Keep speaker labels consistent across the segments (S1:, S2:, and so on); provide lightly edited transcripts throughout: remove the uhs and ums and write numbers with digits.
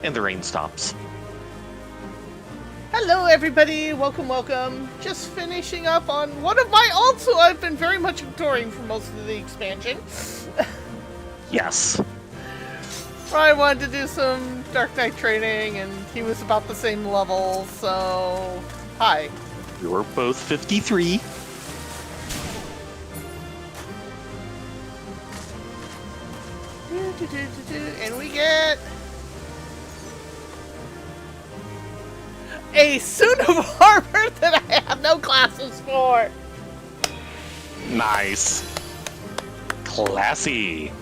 S1: And the rain stops.
S2: Hello everybody, welcome. Just finishing up on one of my ults who I've been very much ignoring for most of the expansion.
S1: Yes.
S2: I wanted to do some Dark Knight training and he was about the same level, so... Hi.
S1: You're both 53.
S2: And we get... a suit of armor that I have no classes for!
S1: Nice. Classy.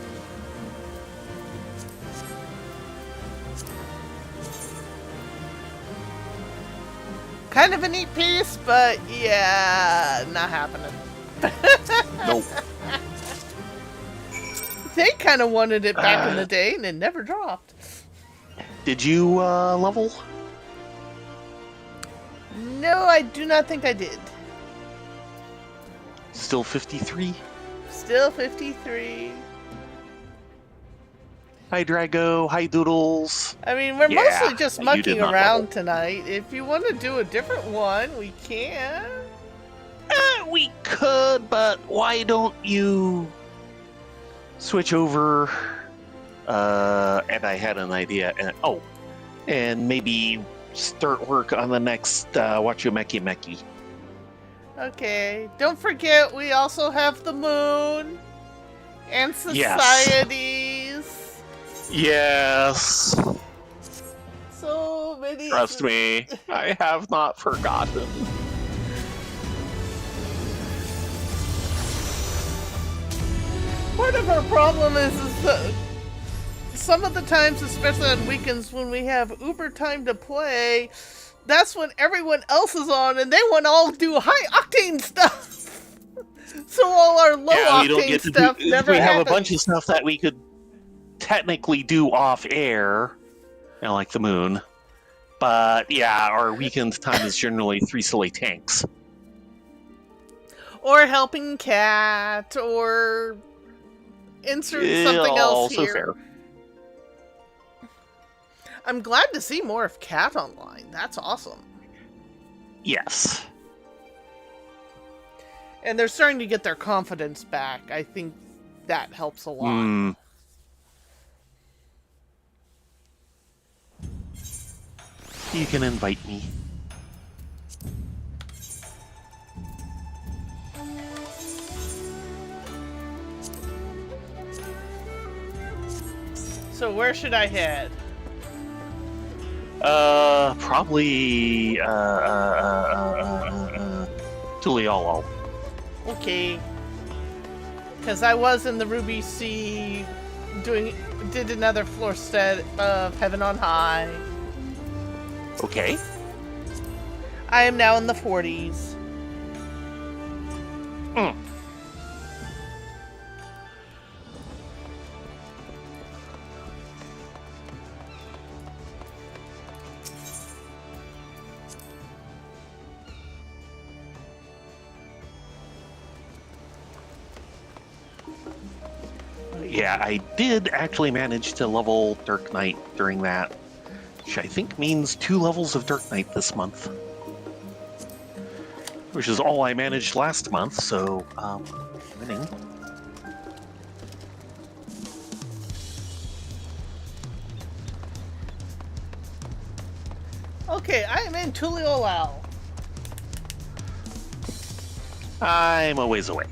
S2: Kind of a neat piece, but yeah, not happening.
S1: Nope.
S2: They kind of wanted it back in the day and it never dropped.
S1: Did you level?
S2: No, I do not think I did.
S1: Still 53?
S2: Still 53.
S1: Hi Drago, hi Doodles.
S2: I mean, we're mostly just
S1: you did
S2: mucking
S1: not
S2: around
S1: level.
S2: tonight. If you want to do a different one, we can.
S1: We could, but why don't you switch over? And I had an idea. And maybe start work on the next Wachumeki Meki.
S2: Okay. Don't forget, we also have the moon and societies.
S1: Yes.
S2: So many.
S1: Trust me, I have not forgotten.
S2: Part of our problem is that some of the times, especially on weekends when we have Uber time to play, that's when everyone else is on and they want to all do high octane stuff. So all our low octane stuff never
S1: We have
S2: happens.
S1: a bunch of stuff that we could technically do off air, like the moon. But yeah, our weekend time is generally 3 silly tanks.
S2: Or helping Cat, or insert something else
S1: Also
S2: here.
S1: fair.
S2: I'm glad to see more of Cat online. That's awesome.
S1: Yes.
S2: And they're starting to get their confidence back. I think that helps a lot.
S1: You can invite me.
S2: So where should I head?
S1: Probably Tuliolo.
S2: Okay. Because I was in the Ruby Sea did another floor set of Heaven on High.
S1: Okay.
S2: I am now in the 40s.
S1: Yeah, I did actually manage to level Dark Knight during that, which I think means 2 levels of Dark Knight this month. Which is all I managed last month, so, winning.
S2: Okay, I am in Tuliolao.
S1: I'm a ways away.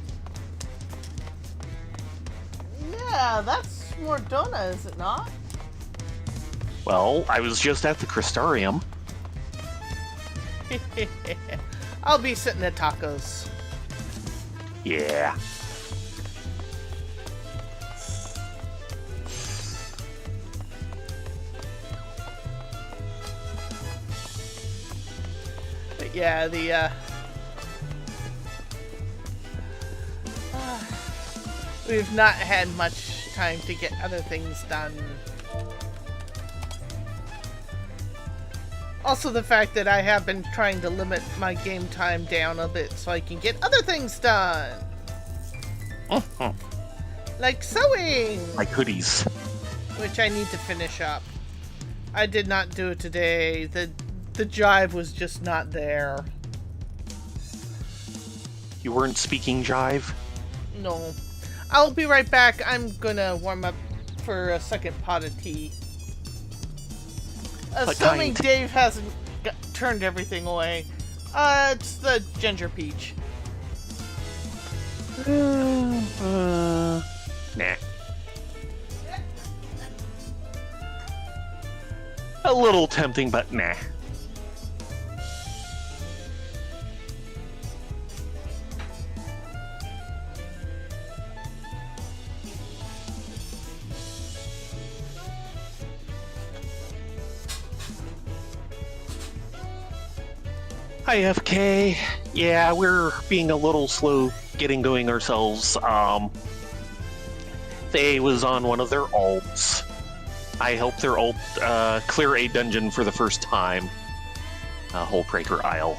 S2: Yeah, that's Mordona, is it not?
S1: Well, I was just at the Crystarium.
S2: I'll be sitting at tacos.
S1: Yeah.
S2: But yeah, we've not had much time to get other things done. Also the fact that I have been trying to limit my game time down a bit so I can get other things done. Like sewing!
S1: Like hoodies.
S2: Which I need to finish up. I did not do it today. The jive was just not there.
S1: You weren't speaking jive?
S2: No. I'll be right back. I'm gonna warm up for a second pot of tea. Assuming Dave hasn't turned everything away. It's the ginger peach.
S1: Nah. A little tempting, but nah. Hi, FK. Yeah, we're being a little slow getting going ourselves. They was on one of their alts. I helped their alt clear a dungeon for the first time. Hullbreaker Isle.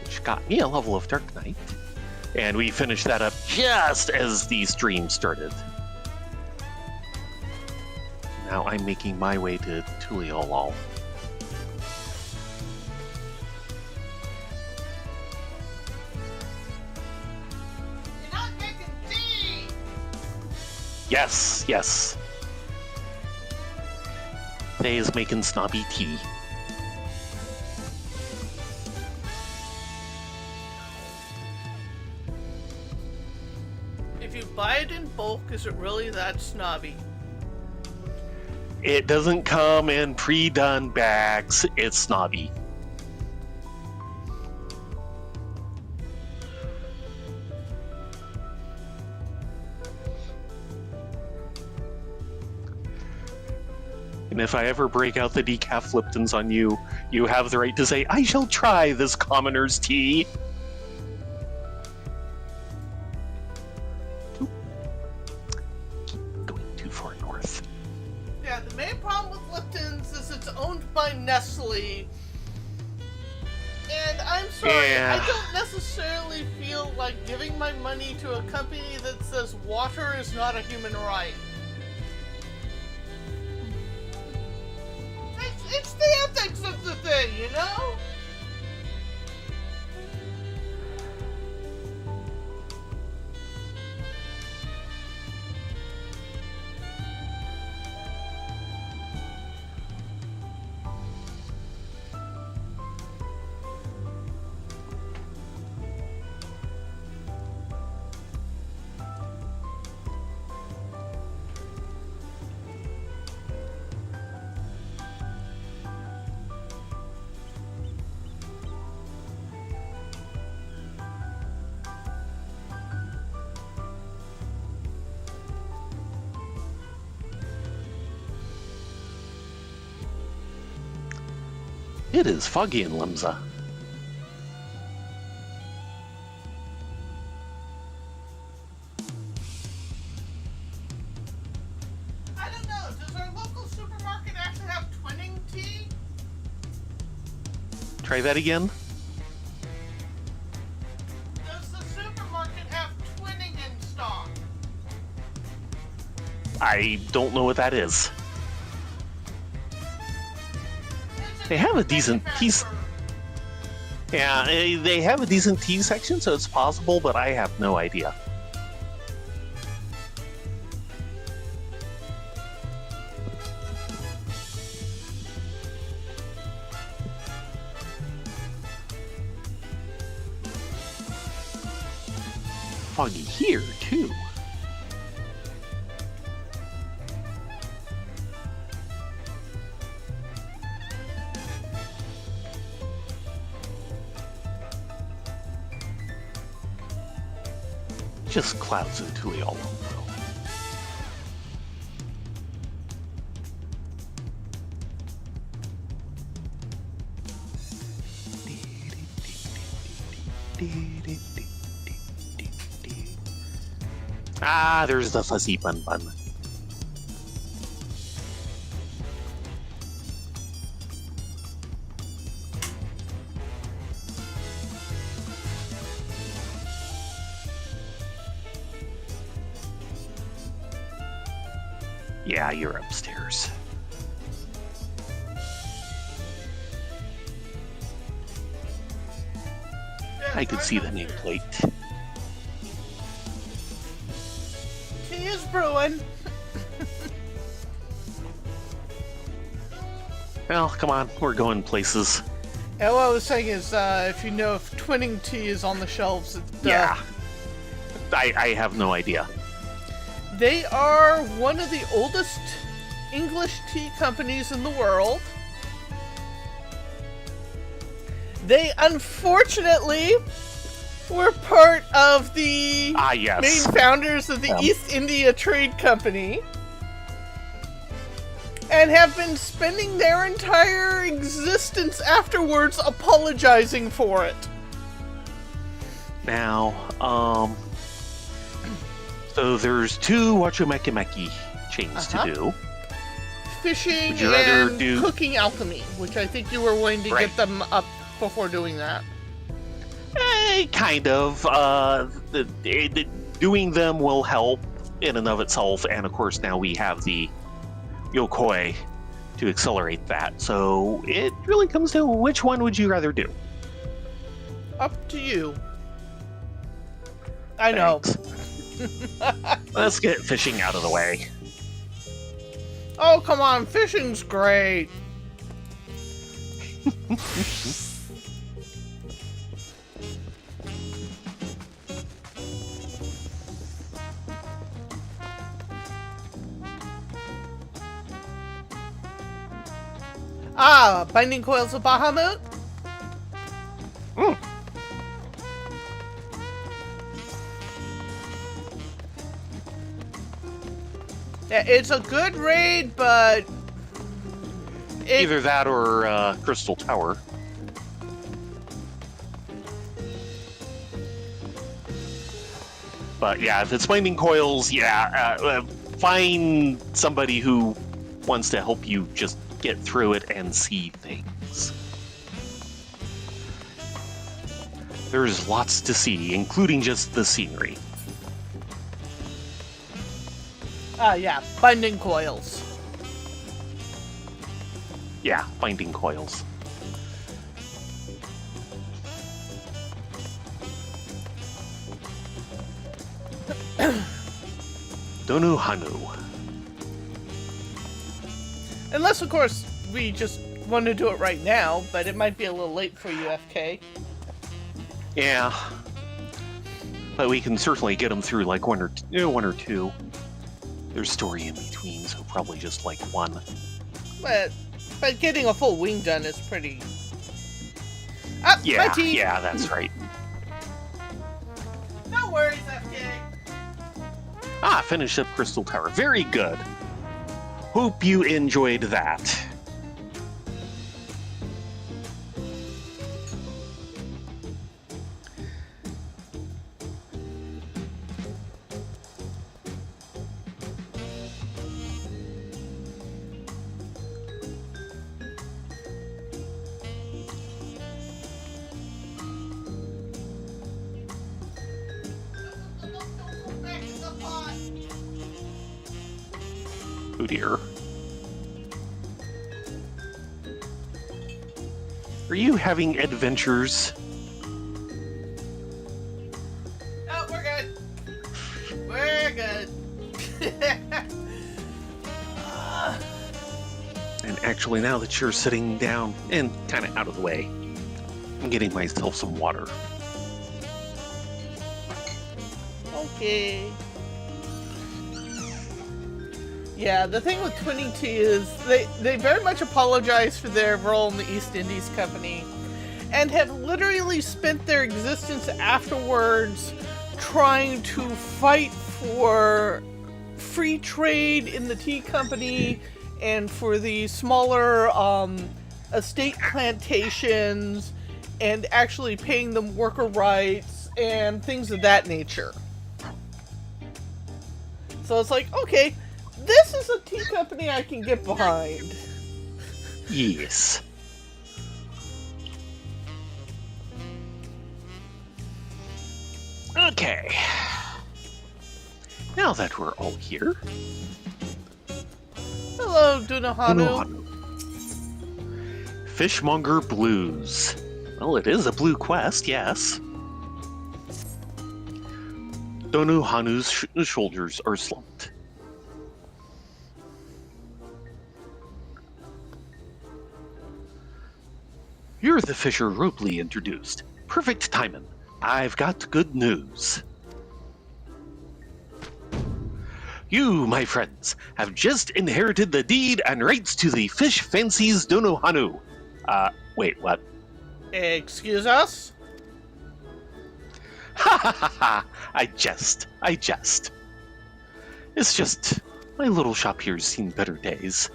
S1: Which got me a level of Dark Knight. And we finished that up just as the stream started. Now I'm making my way to Tuliolol. Yes, yes. They is making snobby tea.
S2: If you buy it in bulk, is it really that snobby?
S1: It doesn't come in pre-done bags. It's snobby. And if I ever break out the decaf Liptons on you, you have the right to say, I shall try this commoner's tea. Keep going too far north.
S2: Yeah, the main problem with Lipton's is it's owned by Nestle. And I'm sorry,
S1: Yeah.
S2: I don't necessarily feel like giving my money to a company that says water is not a human right. It's the ethics of the thing, you know?
S1: It is foggy in Limsa.
S2: I don't know, does our local supermarket actually have twinning tea?
S1: Try that again.
S2: Does the supermarket have twinning in stock?
S1: I don't know what that is. They have a decent tea. Yeah, they have a decent tea section, so it's possible, but I have no idea. Foggy here, too. Just clouds of Tuli all over. Ah, there's the fuzzy bun bun. Yeah, you're upstairs. I could see the nameplate.
S2: Tea is brewing.
S1: Well, come on, we're going places.
S2: Yeah, what I was saying is, if you know if Twinning Tea is on the shelves,
S1: Yeah. I have no idea.
S2: They are one of the oldest English tea companies in the world. They unfortunately were part of the main founders of the East India Trade Company and have been spending their entire existence afterwards apologizing for it.
S1: Now, so there's 2 Wachumekimeki chains to do.
S2: Fishing and cooking alchemy, which I think you were wanting to get them up before doing that.
S1: Kind of. Doing them will help in and of itself, and of course now we have the Yokoi to accelerate that. So it really comes to which one would you rather do?
S2: Up to you. I know.
S1: Let's get fishing out of the way.
S2: Oh, come on. Fishing's great. Binding coils of Bahamut? Yeah, it's a good raid, but...
S1: Either that or Crystal Tower. But yeah, if it's binding coils, find somebody who wants to help you just get through it and see things. There's lots to see, including just the scenery.
S2: Yeah, binding coils.
S1: Yeah, binding coils. Donu Hanu.
S2: Unless, of course, we just want to do it right now, but it might be a little late for you, FK.
S1: Yeah. But we can certainly get them through like one or two. There's story in between, so probably just like one.
S2: But getting a full wing done is pretty...
S1: Yeah, that's right.
S2: No worries, FK.
S1: Finished up Crystal Tower. Very good. Hope you enjoyed that. Oh dear. Are you having adventures?
S2: Oh, we're good. We're good.
S1: And actually, now that you're sitting down and kind of out of the way, I'm getting myself some water.
S2: Okay. Yeah, the thing with Twinning Tea is they very much apologize for their role in the East Indies Company and have literally spent their existence afterwards trying to fight for free trade in the tea company and for the smaller estate plantations and actually paying them worker rights and things of that nature. So it's like, okay, this is a tea company I can get behind.
S1: Yes. Okay. Now that we're all here.
S2: Hello, Dunohanu.
S1: Fishmonger Blues. Well, it is a blue quest, yes. Donohanu's shoulders are slumped. You're the fisher Ropley introduced. Perfect timing. I've got good news. You, my friends, have just inherited the deed and rights to the fish fancies Donohanu. Wait, what?
S2: Excuse us?
S1: Ha ha ha ha! I jest. It's just, my little shop here's seen better days,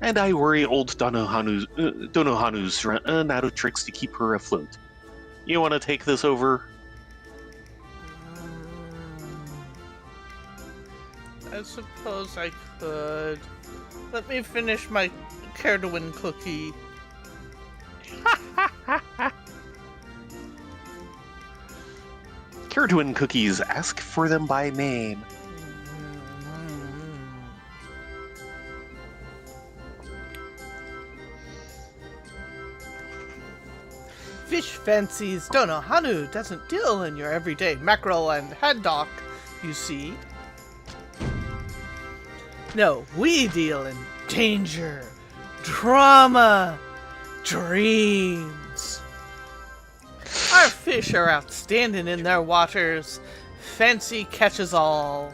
S1: and I worry old Donohanu's run out of tricks to keep her afloat. You want to take this over?
S2: I suppose I could. Let me finish my Cardoin cookie.
S1: Cardoin cookies, ask for them by name.
S2: Fish fancies Donohanu doesn't deal in your everyday mackerel and haddock, you see. No, we deal in danger, drama, dreams. Our fish are outstanding in their waters. Fancy catches all.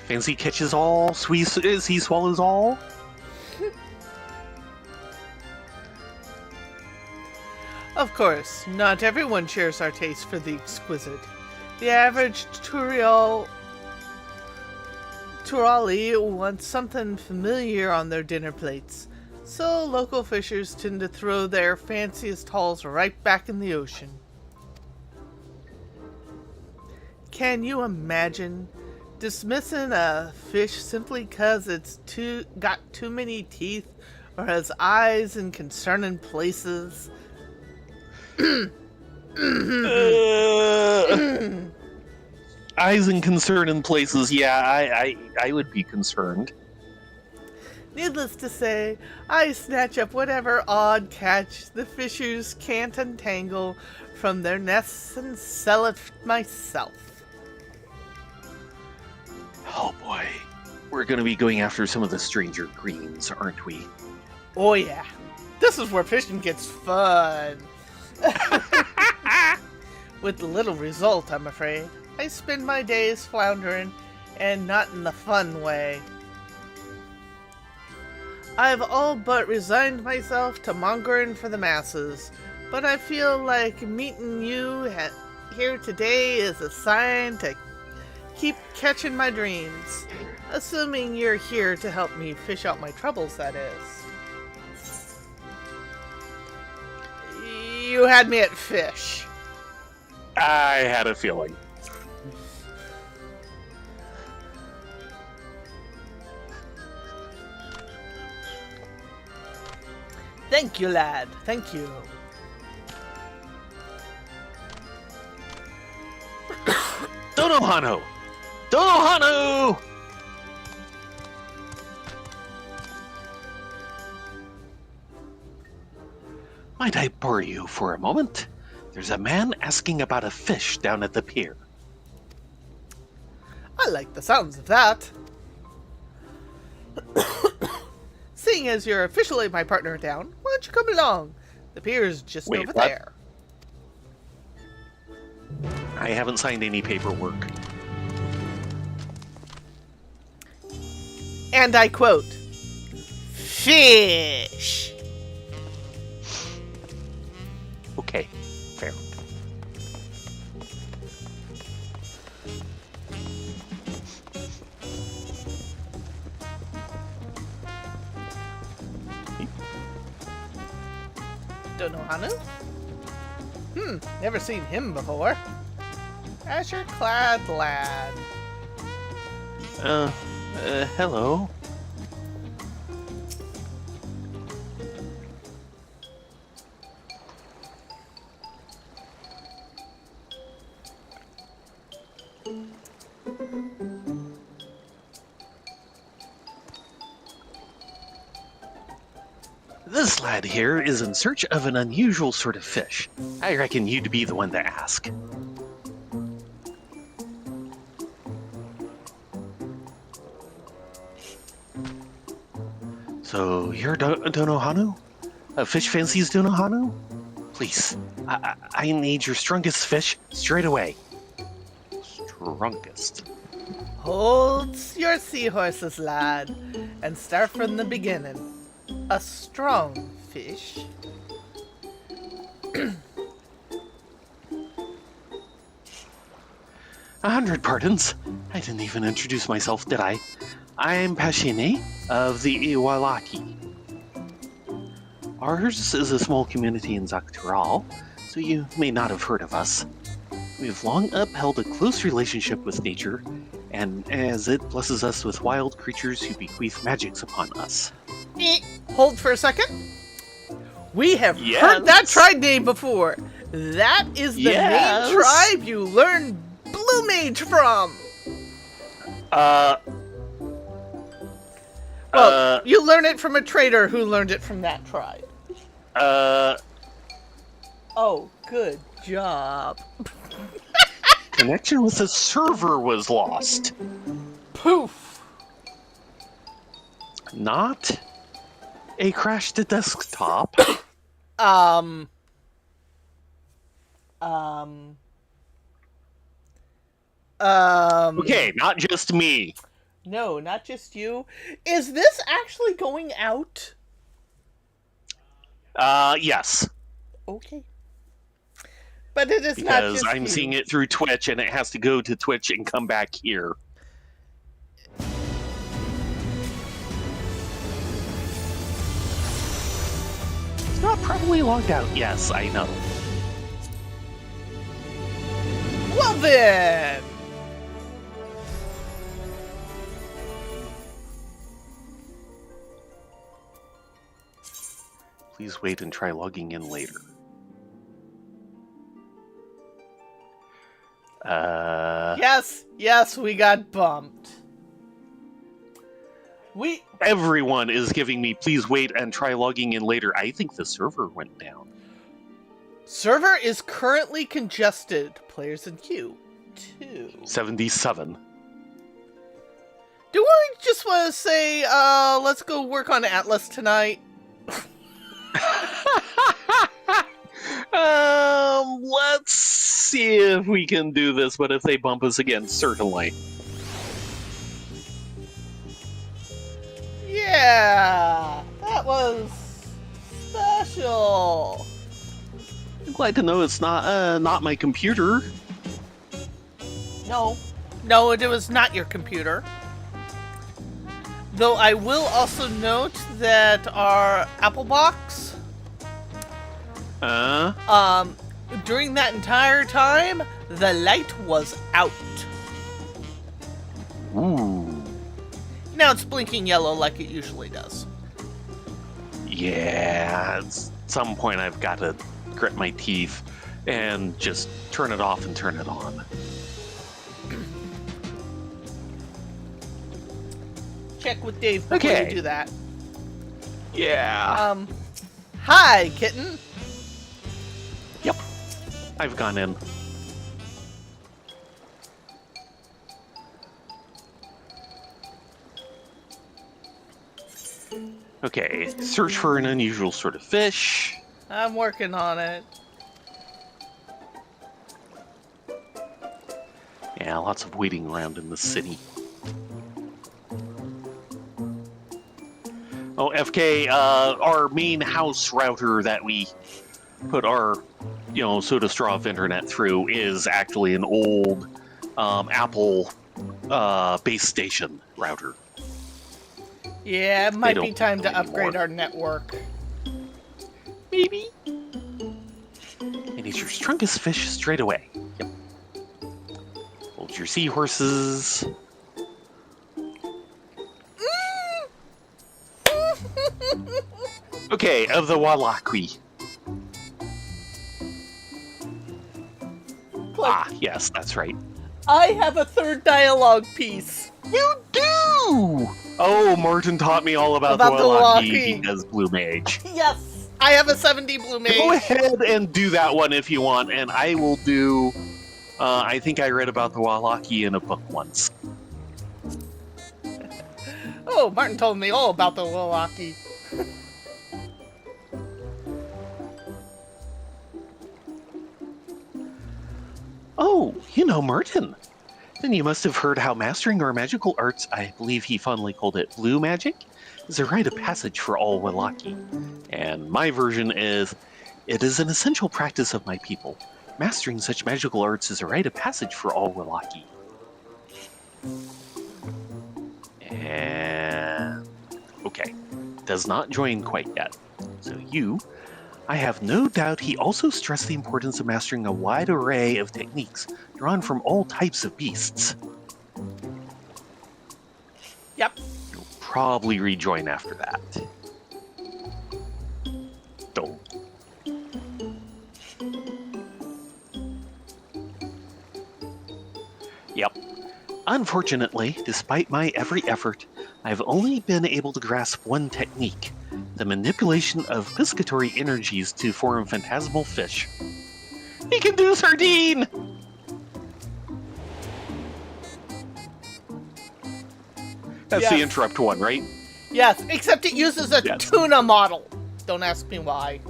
S1: Fancy catches all, sweet as he swallows all?
S2: Of course, not everyone shares our taste for the exquisite. The average Turali wants something familiar on their dinner plates, so local fishers tend to throw their fanciest hauls right back in the ocean. Can you imagine dismissing a fish simply 'cause it's got too many teeth or has eyes in concerning places?
S1: Eyes and concern in places, yeah, I would be concerned.
S2: Needless to say, I snatch up whatever odd catch the fishers can't untangle from their nests and sell it myself.
S1: Oh boy, we're gonna be going after some of the stranger greens, aren't we?
S2: Oh yeah, this is where fishing gets fun. With little result, I'm afraid. I spend my days floundering, and not in the fun way. I've all but resigned myself to mongering for the masses, but I feel like meeting you here today is a sign to keep catching my dreams. Assuming you're here to help me fish out my troubles, that is. You had me at fish.
S1: I had a feeling.
S2: Thank you, lad. Thank you.
S1: Donohanu! Donohanu! Might I borrow you for a moment? There's a man asking about a fish down at the pier.
S2: I like the sounds of that. Seeing as you're officially my partner down, why don't you come along? The pier's just
S1: Wait,
S2: over
S1: what?
S2: there.
S1: I haven't signed any paperwork.
S2: And I quote, "Fish."
S1: Okay, fair.
S2: Donohanu? Never seen him before. Azure-clad lad.
S1: Hello. This lad here is in search of an unusual sort of fish. I reckon you'd be the one to ask. So, you're Donohanu? Fish fancies Donohanu? Please, I need your strongest fish straight away. Strongest.
S2: Hold your seahorses, lad, and start from the beginning. A strong fish.
S1: 100 pardons. I didn't even introduce myself, did I? I'm Pashine of the Iwalaki. Ours is a small community in Zaktural, so you may not have heard of us. We've long upheld a close relationship with nature, and as it blesses us with wild creatures who bequeath magics upon us.
S2: Hold for a second. We have
S1: Yes.
S2: heard that tribe name before. That is the main tribe you learned Blue Mage from. Well, you learn it from a trader who learned it from that tribe. Oh, good job.
S1: Connection with the server was lost.
S2: Poof.
S1: Not a crashed desktop. Okay, not just me.
S2: No, not just you. Is this actually going out?
S1: Yes.
S2: Okay. But it is not
S1: Because
S2: just
S1: I'm
S2: you.
S1: seeing it through Twitch, and it has to go to Twitch and come back here. It's not probably logged out. Yes, I know.
S2: Well then!
S1: Please wait and try logging in later.
S2: Yes, we got bumped.
S1: Everyone is giving me please wait and try logging in later. I think the server went down.
S2: Server is currently congested. Players in queue. 2.
S1: 77.
S2: Do we just want to say, let's go work on Atlas tonight?
S1: Let's see if we can do this, but if they bump us again, certainly.
S2: Yeah, that was special.
S1: I'm glad to know it's not my computer.
S2: No, it was not your computer. Though I will also note that our Apple box, during that entire time, the light was out.
S1: Ooh.
S2: Now it's blinking yellow like it usually does.
S1: Yeah, at some point I've got to grit my teeth and just turn it off and turn it on.
S2: Check with Dave before
S1: Okay.
S2: you do that.
S1: Yeah.
S2: Hi, kitten.
S1: Yep. I've gone in. Okay, search for an unusual sort of fish.
S2: I'm working on it.
S1: Yeah, lots of waiting around in the city. Oh, FK, our main house router that we put our, soda straw of internet through is actually an old Apple base station router.
S2: Yeah, it might be
S1: don't
S2: time to
S1: anymore.
S2: upgrade our network.
S1: Maybe. And it's your strongest fish straight away. Yep. Hold your seahorses. Okay, of the Walakwi. Ah, yes, that's right.
S2: I have a third dialogue piece.
S1: You do! Oh, Martin taught me all about,
S2: About
S1: the
S2: the
S1: Wallaki
S2: Wallaki.
S1: because Blue Mage.
S2: Yes! I have a 70 blue mage.
S1: Go ahead and do that one if you want, and I will do. I think I read about the Wallaki in a book once.
S2: Oh, Martin told me all about the Wallaki.
S1: Oh, you know Martin. Then you must have heard how mastering our magical arts, I believe he fondly called it blue magic, is a rite of passage for all Wallaki. And my version is, it is an essential practice of my people. Mastering such magical arts is a rite of passage for all Wallaki. And... okay, does not join quite yet. So I have no doubt he also stressed the importance of mastering a wide array of techniques drawn from all types of beasts.
S2: Yep.
S1: You'll probably rejoin after that. Don't. Yep. Unfortunately, despite my every effort, I've only been able to grasp one technique, the manipulation of piscatory energies to form phantasmal fish. He can do sardine! That's the
S2: Yes.
S1: interrupt one, right?
S2: Yes, except it uses a
S1: Yes.
S2: tuna model. Don't ask me why.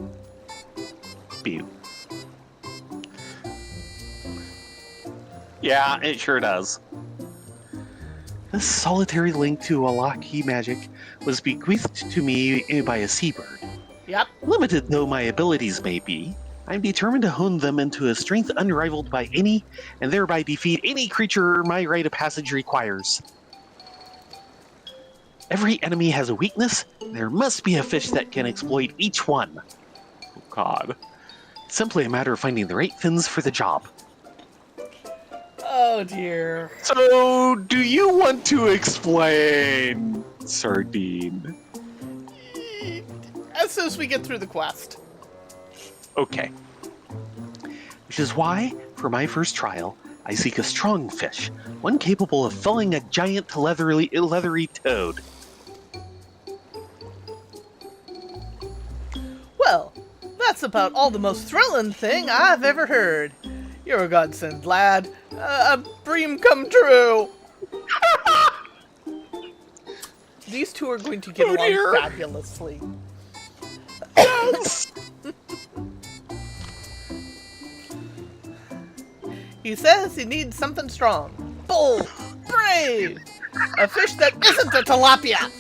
S1: Pew. Yeah, it sure does. This solitary link to Wallaki magic was bequeathed to me by a seabird.
S2: Yep.
S1: Limited though my abilities may be, I'm determined to hone them into a strength unrivaled by any, and thereby defeat any creature my rite of passage requires. Every enemy has a weakness, and there must be a fish that can exploit each one. Oh God. It's simply a matter of finding the right fins for the job.
S2: Oh dear.
S1: So, do you want to explain, Sardine?
S2: As soon as we get through the quest.
S1: Okay. Which is why, for my first trial, I seek a strong fish, one capable of felling a giant leathery toad.
S2: Well, that's about all the most thrilling thing I've ever heard. You're a godsend, lad. A dream come true. These two are going to get along
S1: dear.
S2: fabulously.
S1: Yes!
S2: He says he needs something strong, bold, brave. A fish that isn't a tilapia.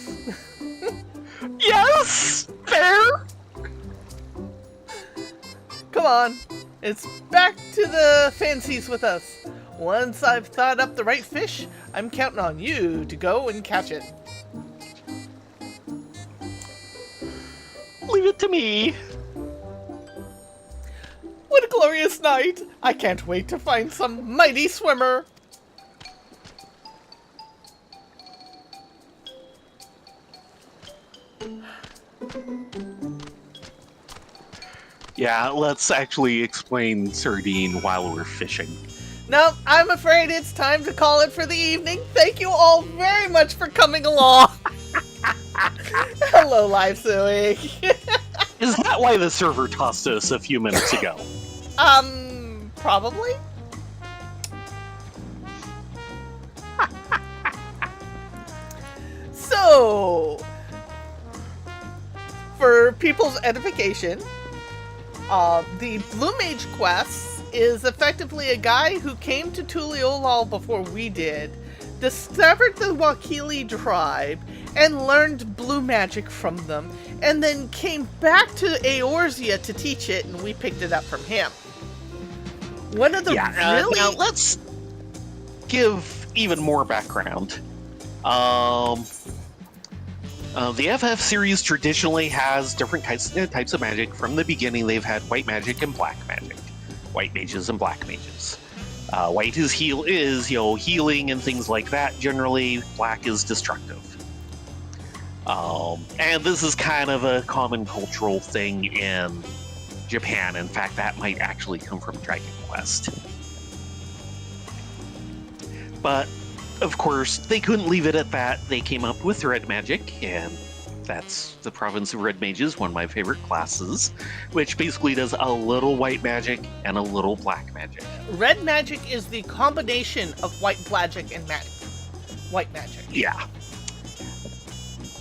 S1: Yes! Fair!
S2: Come on, it's back to the fancies with us. Once I've thought up the right fish, I'm counting on you to go and catch it.
S1: Leave it to me.
S2: What a glorious night! I can't wait to find some mighty swimmer.
S1: Yeah, let's actually explain Sardine while we're fishing.
S2: No, I'm afraid it's time to call it for the evening. Thank you all very much for coming along. Hello, Live Suey.
S1: Is that why the server tossed us a few minutes ago?
S2: Probably? So, for people's edification, the Blue Mage Quest is effectively a guy who came to Tuliolal before we did, discovered the Wakili tribe, and learned blue magic from them, and then came back to Eorzea to teach it, and we picked it up from him. One of the
S1: Now let's give even more background. The FF series traditionally has different types of magic. From the beginning, they've had white magic and black magic. White mages and black mages. White is healing and things like that. Generally, black is destructive. And this is kind of a common cultural thing in Japan. In fact, that might actually come from Dragon Quest. But of course, they couldn't leave it at that. They came up with red magic, and that's the province of red mages, one of my favorite classes, which basically does a little white magic and a little black magic.
S2: Red magic is the combination of white magic and white magic.
S1: Yeah.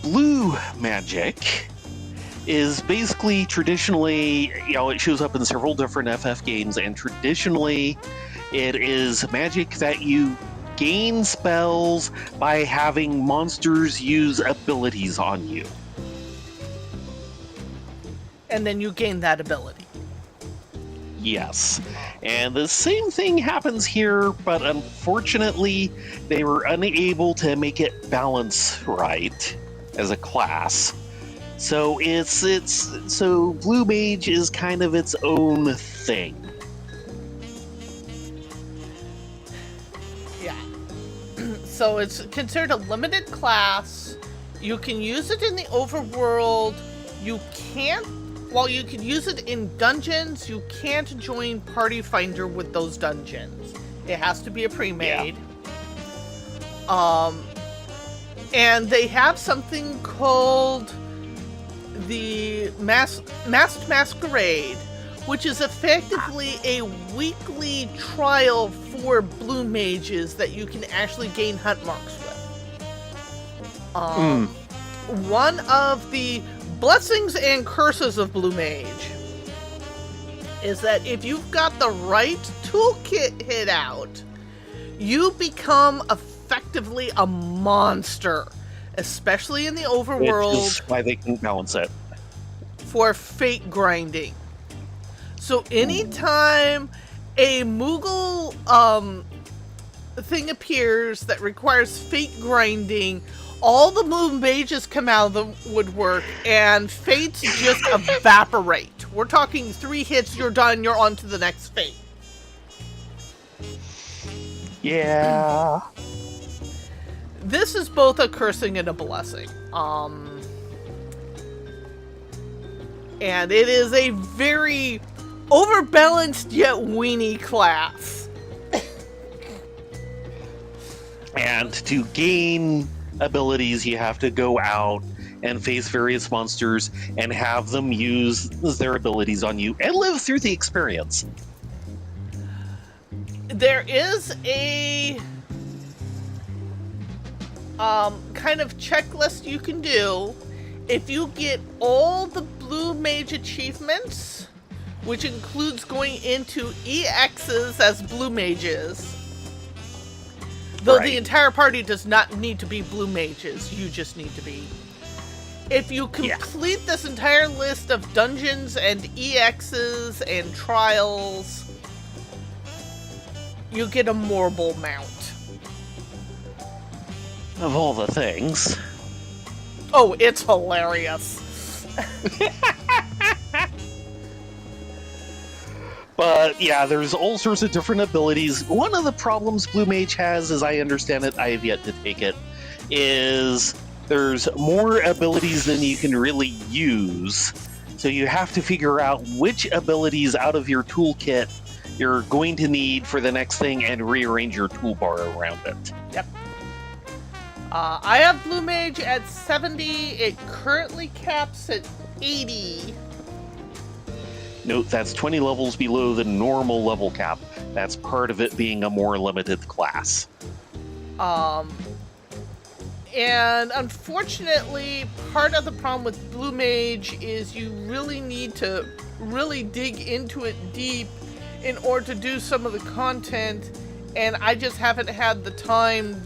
S1: Blue magic is basically traditionally, it shows up in several different FF games, and traditionally it is magic that you gain spells by having monsters use abilities on you.
S2: And then you gain that ability.
S1: Yes. And the same thing happens here, but unfortunately, they were unable to make it balance right as a class. So so Blue Mage is kind of its own thing.
S2: Yeah. So it's considered a limited class. You can use it in the overworld. You can't, while you can use it in dungeons, you can't join Party Finder with those dungeons. It has to be a pre-made. Yeah. And they have something called the Masked Masquerade, which is effectively a weekly trial for blue mages that you can actually gain hunt marks with. One of the blessings and curses of blue mage is that if you've got the right toolkit hit out, you become effectively a monster, especially in the overworld.
S1: Which is why they can balance it.
S2: For fate grinding. So anytime a Moogle thing appears that requires fate grinding, all the blue mages come out of the woodwork and fates just evaporate. We're talking 3 hits, you're done, you're on to the next fate.
S1: Yeah.
S2: This is both a cursing and a blessing. And it is a very overbalanced yet weenie class.
S1: And to gain abilities, you have to go out and face various monsters and have them use their abilities on you and live through the experience.
S2: There is a kind of checklist you can do. If you get all the blue mage achievements, which includes going into EXs as blue mages, though the entire party does not need to be blue mages, you just need to be. If you complete this entire list of dungeons and EXs and trials, you get a Morble mount.
S1: Of all the things.
S2: Oh, it's hilarious.
S1: But yeah, there's all sorts of different abilities. One of the problems Blue Mage has, as I understand it, I have yet to take it, is there's more abilities than you can really use. So you have to figure out which abilities out of your toolkit you're going to need for the next thing and rearrange your toolbar around it.
S2: Yep. I have Blue Mage at 70. It currently caps at 80.
S1: Note that's 20 levels below the normal level cap. That's part of it being a more limited class.
S2: And unfortunately, part of the problem with Blue Mage is you really need to really dig into it deep in order to do some of the content, and I just haven't had the time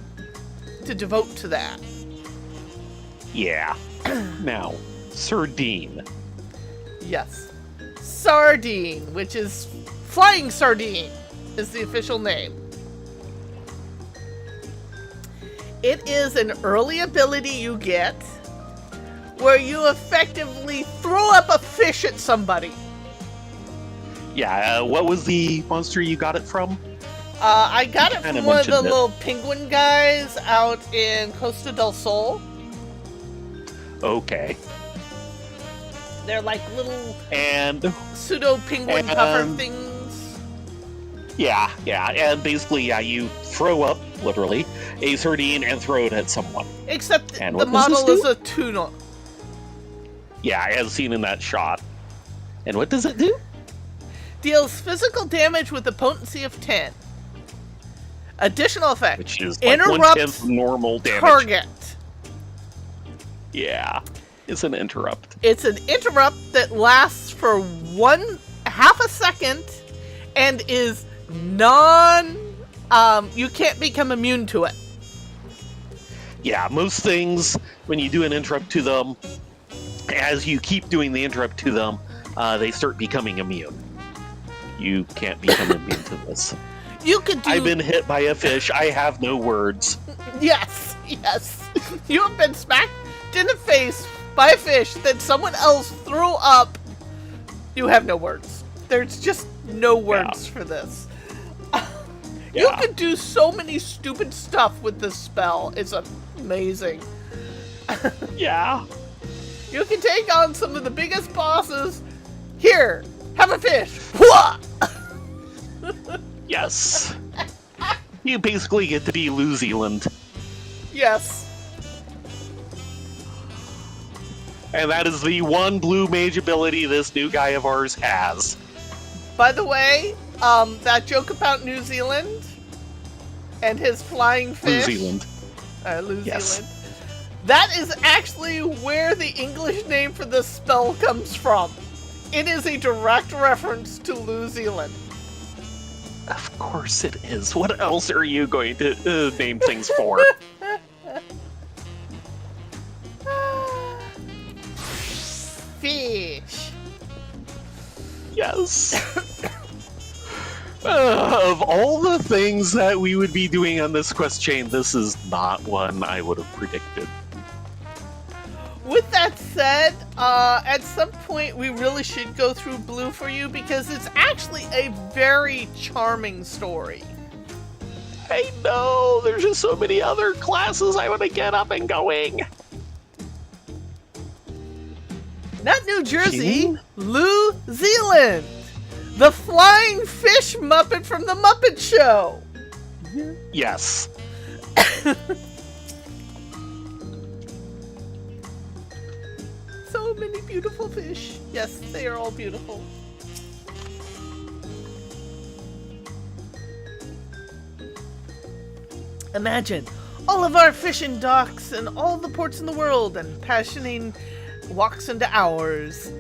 S2: to devote to that.
S1: Yeah. Now, Sardine.
S2: Yes. Sardine, which is Flying Sardine, is the official name. It is an early ability you get where you effectively throw up a fish at somebody.
S1: Yeah, what was the monster you got it from?
S2: I got it from one of the little penguin guys out in Costa del Sol.
S1: Okay.
S2: They're like little
S1: pseudo
S2: penguin puffer things.
S1: Yeah, and basically, you throw up literally, a sardine and throw it at someone.
S2: Except
S1: And
S2: the
S1: what does this
S2: model is
S1: do?
S2: a tuna.
S1: Yeah, as seen in that shot. And what does it do?
S2: Deals physical damage with a potency of 10. Additional effect.
S1: Which is like
S2: interrupt
S1: 1/10 normal damage.
S2: target.
S1: Yeah, it's an interrupt.
S2: It's an interrupt that lasts for half a second and is you can't become immune to it.
S1: Yeah, most things, when you do an interrupt to them, as you keep doing the interrupt to them, they start becoming immune. You can't become immune to this.
S2: You could do...
S1: I've been hit by a fish. I have no words.
S2: Yes. You have been smacked in the face by a fish that someone else threw up. You have no words. There's just no words for this. You could do so many stupid stuff with this spell. It's amazing.
S1: Yeah.
S2: You can take on some of the biggest bosses. Here, have a fish. Whoa!
S1: Yes. You basically get to be New Zealand.
S2: Yes.
S1: And that is the one blue mage ability this new guy of ours has.
S2: By the way, that joke about New Zealand and his flying fish.
S1: New Zealand.
S2: New
S1: Yes.
S2: Zealand. That is actually where the English name for this spell comes from. It is a direct reference to New Zealand.
S1: Of course it is. What else are you going to name things for?
S2: Fish.
S1: Yes. Of all the things that we would be doing on this quest chain, this is not one I would have predicted.
S2: With that said, at some point we really should go through Blue for you because it's actually a very charming story.
S1: I know, there's just so many other classes I want to get up and going.
S2: Not New Jersey,
S1: Gene?
S2: New Zealand. The flying fish Muppet from the Muppet Show.
S1: Yes.
S2: So many beautiful fish. Yes, they are all beautiful. Imagine all of our fishing docks and all the ports in the world, and passioning walks into ours.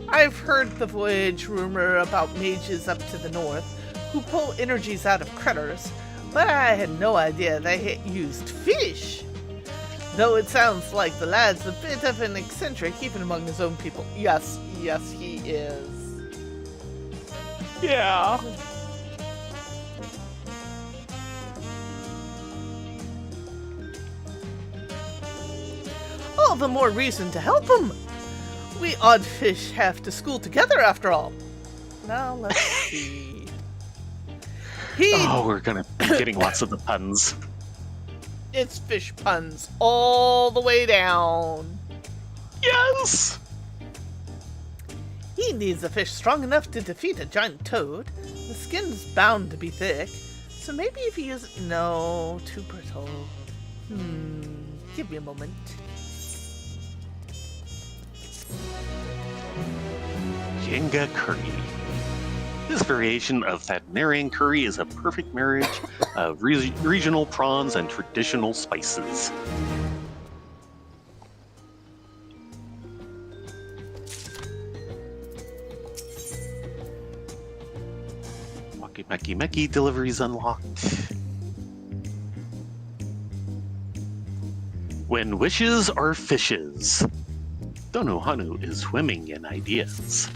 S2: I've heard the voyage rumor about mages up to the north who pull energies out of critters, but I had no idea they used fish. Though it sounds like the lad's a bit of an eccentric even among his own people. Yes, he is.
S1: Yeah.
S2: All the more reason to help him. We odd fish have to school together after all. Now let's see.
S1: We're gonna be getting lots of the puns.
S2: It's fish puns all the way down.
S1: Yes!
S2: He needs a fish strong enough to defeat a giant toad. The skin's bound to be thick, so maybe if he uses... No, too brittle. Give me a moment.
S1: Jenga curry. This variation of Thadenarian curry is a perfect marriage of regional prawns and traditional spices. Waki Meki Meki deliveries unlocked. When wishes are fishes. Donohanu is swimming in ideas.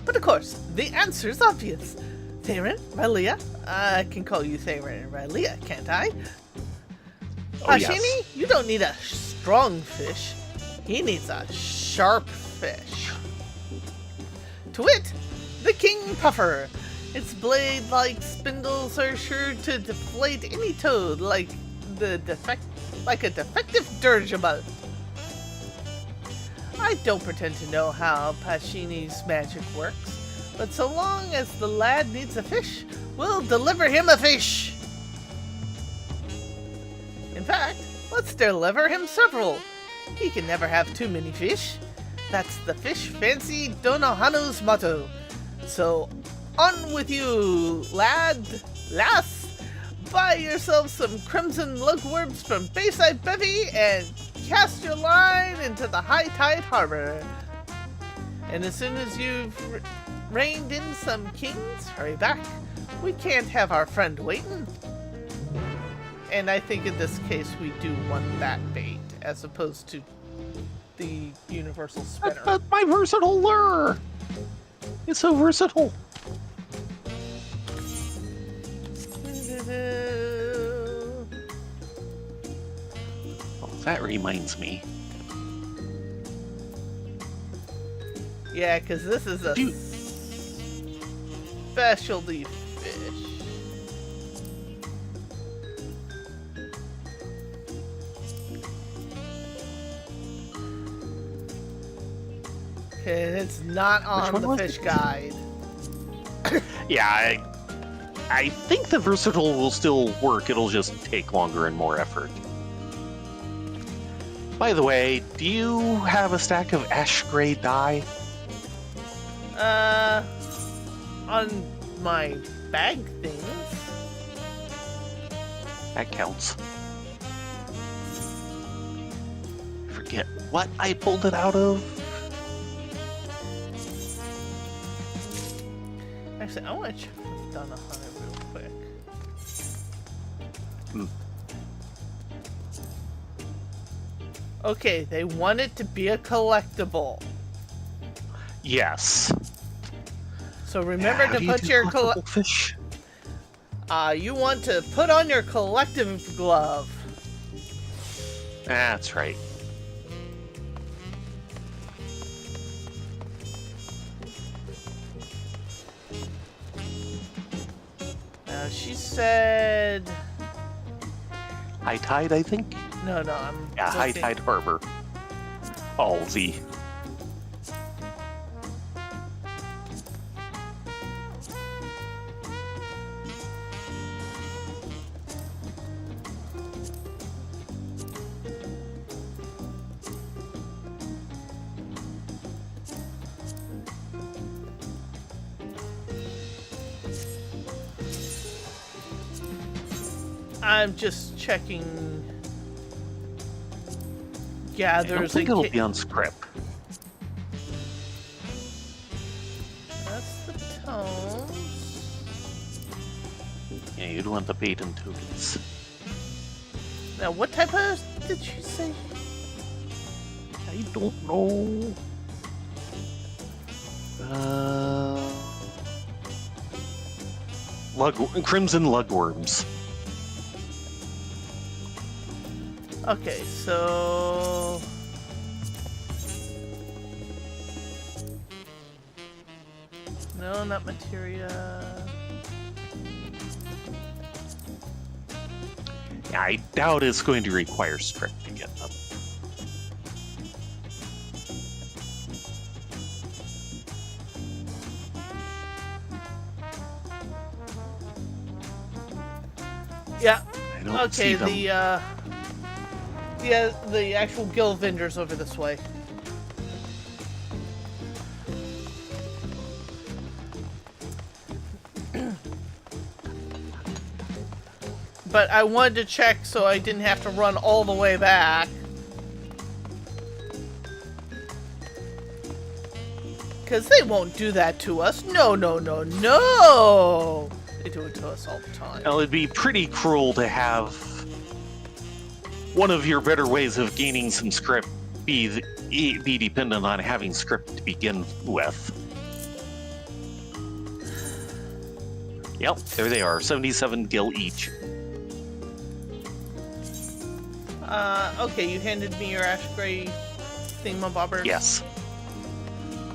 S2: But of course, the answer's obvious. Theron, Rylea. I can call you Theron and Rylea, can't I?
S1: Oh, yes.
S2: Hashini, you don't need a strong fish. He needs a sharp fish. To wit, the King Puffer. Its blade-like spindles are sure to deflate any toad like a defective dirigible. I don't pretend to know how Pashini's magic works, But so long as the lad needs a fish, we'll deliver him a fish. In fact, let's deliver him several. He can never have too many fish. That's the fish fancy Donohanu's motto. So, on with you, lad, lass. Buy yourself some crimson lugworms from Bayside Bevy and cast your line into the high tide harbor. And as soon as you've reined in some kings, hurry back. We can't have our friend waiting. And I think in this case we do want that bait as opposed to the universal spinner.
S1: That's my versatile lure! It's so versatile. Oh, that reminds me.
S2: Yeah, because this is a specialty fish. Okay, it's not on the fish guide.
S1: Yeah, I think the versatile will still work. It'll just take longer and more effort. By the way, do you have a stack of ash gray dye?
S2: On my bag things.
S1: That counts. I forget what I pulled it out of.
S2: Actually, I want to check with Donohanu real quick. Okay, they want it to be a collectible.
S1: Yes.
S2: So remember to put your
S1: fish.
S2: You want to put on your collective glove.
S1: That's right.
S2: Now she said
S1: High tide, I think.
S2: no, I'm
S1: Yeah, high
S2: looking.
S1: tide harbor. Oh, Z.
S2: I'm just checking
S1: I don't
S2: gathers
S1: think
S2: and
S1: it'll be on script.
S2: that's the tones.
S1: Yeah, you'd want the bait and tokens.
S2: Now what type of did she say?
S1: I don't know. Crimson lugworms.
S2: Okay, so no, not materia.
S1: Yeah, I doubt it's going to require script to get them.
S2: Yeah.
S1: I don't
S2: Okay,
S1: see them.
S2: the actual guild vendors over this way. But I wanted to check so I didn't have to run all the way back. Because they won't do that to us. No, no, no, no! They do it to us all the time.
S1: Now, it'd be pretty cruel to have one of your better ways of gaining some script be dependent on having script to begin with. Yep, there they are, 77 gil each.
S2: Okay, you handed me your ash gray thingamabobber.
S1: Yes.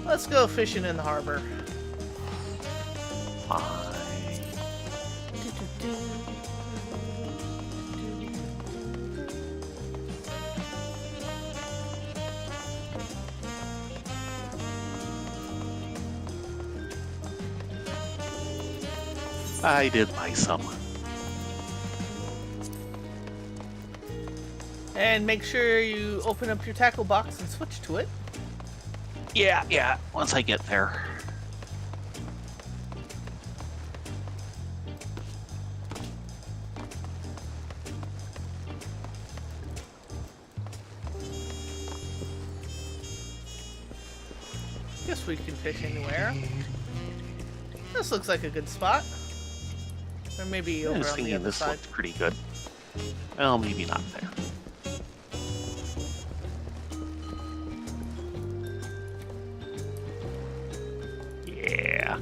S2: Let's go fishing in the harbor.
S1: Fine. I did buy some.
S2: And make sure you open up your tackle box and switch to it.
S1: Yeah, once I get there.
S2: Guess we can fish anywhere. This looks like a good spot. Or maybe
S1: I
S2: over
S1: was
S2: on the
S1: thinking
S2: other
S1: this
S2: side.
S1: looked pretty good. Well, maybe not there. Yeah.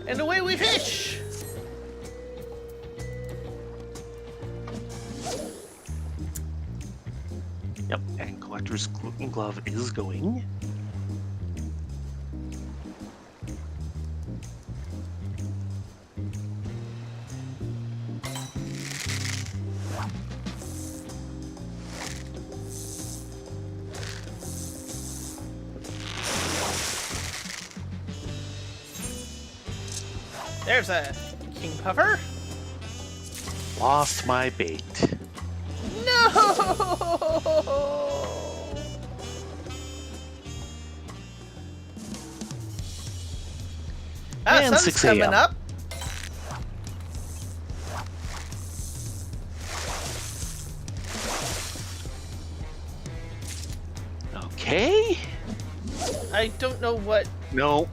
S2: And away we fish!
S1: Yep, and Collector's Glove is going.
S2: There's a king puffer.
S1: Lost my bait.
S2: No! Ah,
S1: And
S2: sun's
S1: 6
S2: coming
S1: a.m.
S2: up.
S1: Okay.
S2: I don't know what.
S1: No.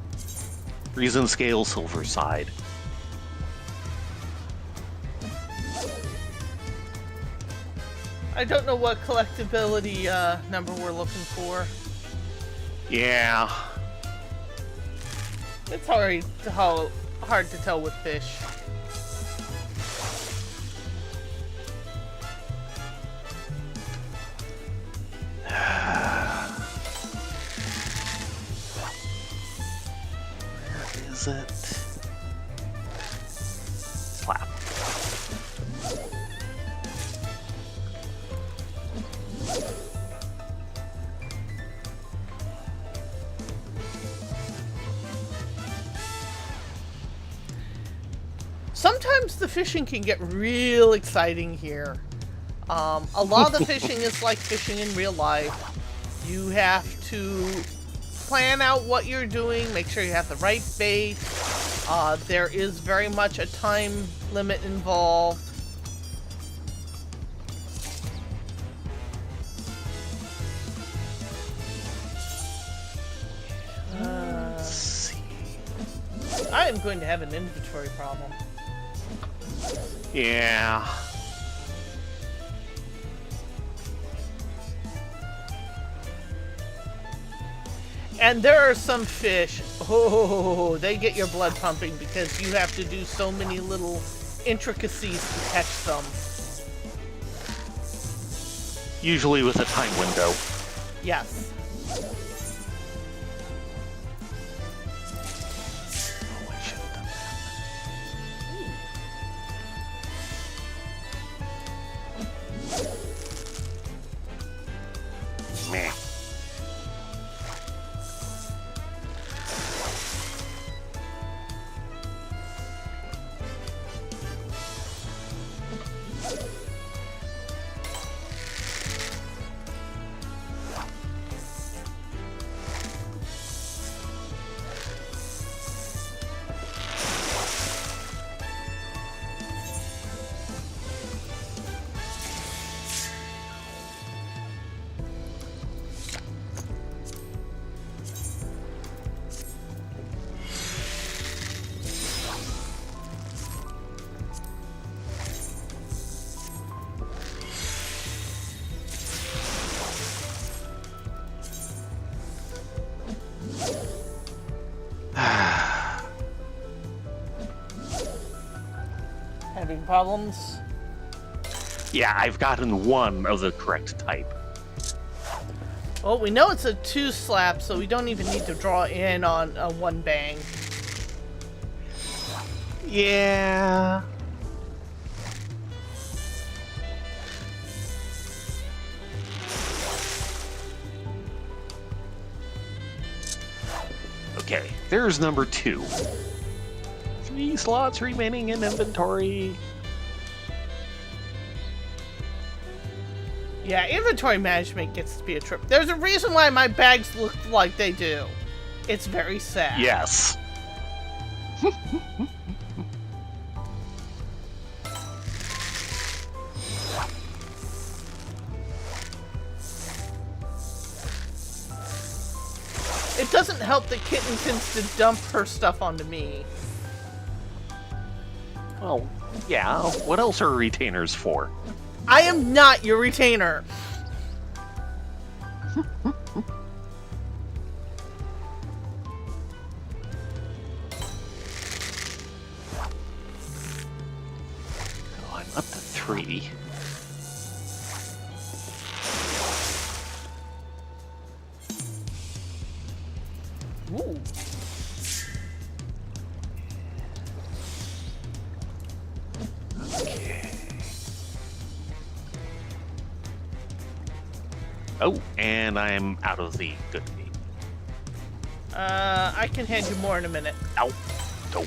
S1: Reason scale silver side.
S2: I don't know what collectability number we're looking for.
S1: Yeah.
S2: It's hard to tell with fish.
S1: Where is it? Slap.
S2: Sometimes the fishing can get real exciting here. A lot of the fishing is like fishing in real life. You have to plan out what you're doing, make sure you have the right bait. There is very much a time limit involved.
S1: Let's see.
S2: I am going to have an inventory problem.
S1: Yeah.
S2: And there are some fish, oh, they get your blood pumping because you have to do so many little intricacies to catch them.
S1: Usually with a time window.
S2: Yes.
S1: Oh, I should have done that. Meh.
S2: Having problems?
S1: Yeah, I've gotten one of the correct type.
S2: Well, we know it's a 2 slap, so we don't even need to draw in on a 1 bang.
S1: Yeah. Okay. There's number 2. 3 slots remaining in inventory.
S2: Yeah, inventory management gets to be a trip. There's a reason why my bags look like they do. It's very sad.
S1: Yes.
S2: It doesn't help that Kitten tends to dump her stuff onto me.
S1: Well, yeah. What else are retainers for?
S2: I am not your retainer.
S1: Oh, I'm up to 3.
S2: Ooh.
S1: Okay. Oh, and I'm out of the good meat.
S2: I can hand you more in a minute.
S1: Ow. Nope.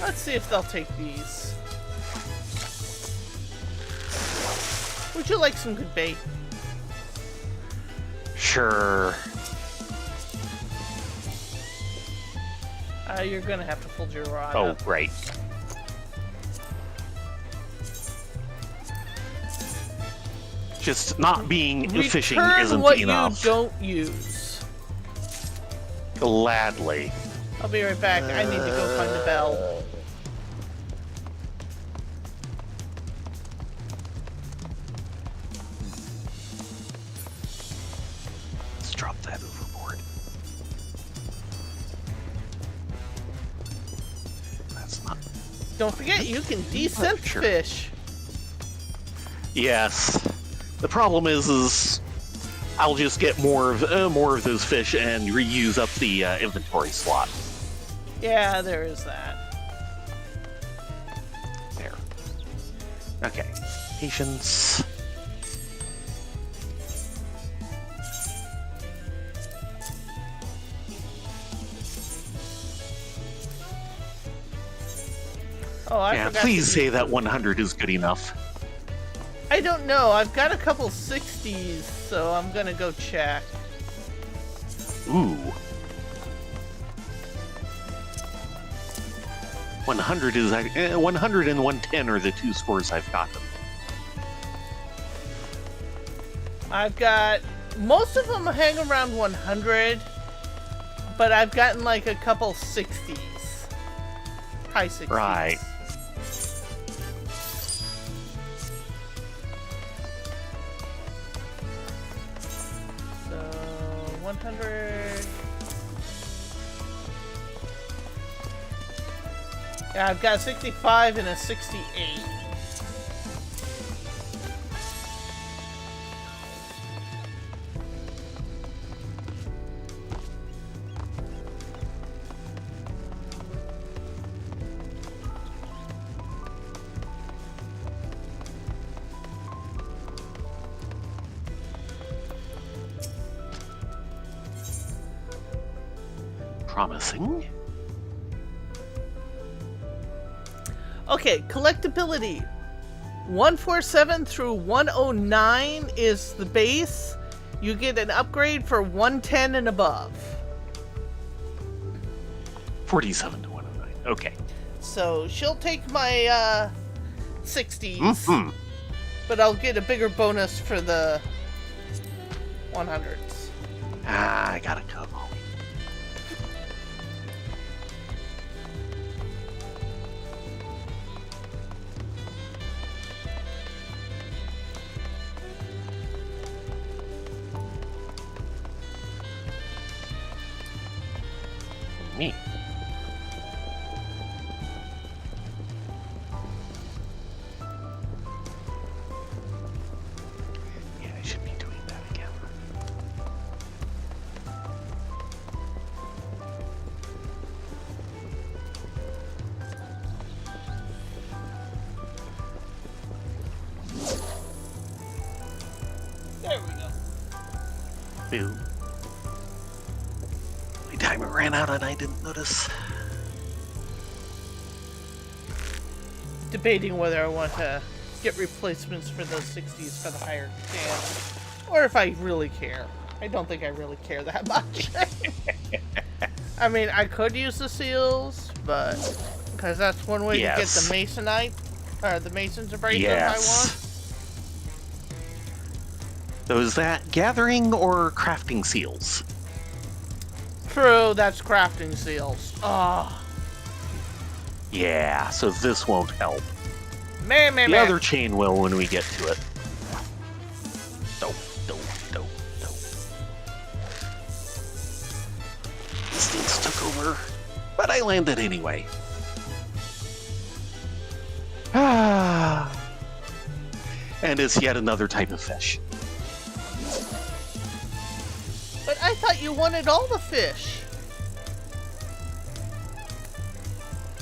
S2: Let's see if they'll take these. Would you like some good bait?
S1: Sure.
S2: You're gonna have to fold your rod
S1: Oh,
S2: up.
S1: right. Just not being fishing
S2: Return
S1: isn't
S2: what
S1: enough.
S2: you don't use.
S1: Gladly.
S2: I'll be right back. I need to go find the bell.
S1: Let's drop that overboard. That's not...
S2: Don't forget, you can descent
S1: Sure.
S2: fish.
S1: Yes. The problem is I'll just get more of those fish and reuse up the inventory slot.
S2: Yeah, there is that.
S1: There. Okay. Patience.
S2: Oh, I
S1: Yeah,
S2: forgot.
S1: please say that 100 is good enough.
S2: I don't know. I've got a couple 60s, so I'm gonna go check.
S1: Ooh. 100 is 100 and 110 are the 2 scores I've gotten.
S2: I've got most of them hang around 100, but I've gotten like a couple 60s, high 60s.
S1: Right.
S2: So 100. Yeah, I've got a 65 and a 68.
S1: Promising.
S2: Okay, collectability. 147 through 109 is the base. You get an upgrade for 110 and above.
S1: 47 to 109. Okay.
S2: So she'll take my 60s,
S1: Mm-hmm.
S2: but I'll get a bigger bonus for the 100s.
S1: Ah, I gotta go. Me. Yeah, I should be doing that again. Boo. My timer ran out and I didn't notice.
S2: Debating whether I want to get replacements for those 60s for the higher can, or if I really care. I don't think I really care that much. I mean, I could use the seals, but because that's one way to get the masonite or the mason's abrasive I want.
S1: So is that gathering or crafting seals?
S2: True, that's crafting seals. Oh.
S1: Yeah, so this won't help.
S2: The
S1: other chain will when we get to it. Dope. Instincts took over, but I landed anyway. And it's yet another type of fish.
S2: But I thought you wanted all the fish.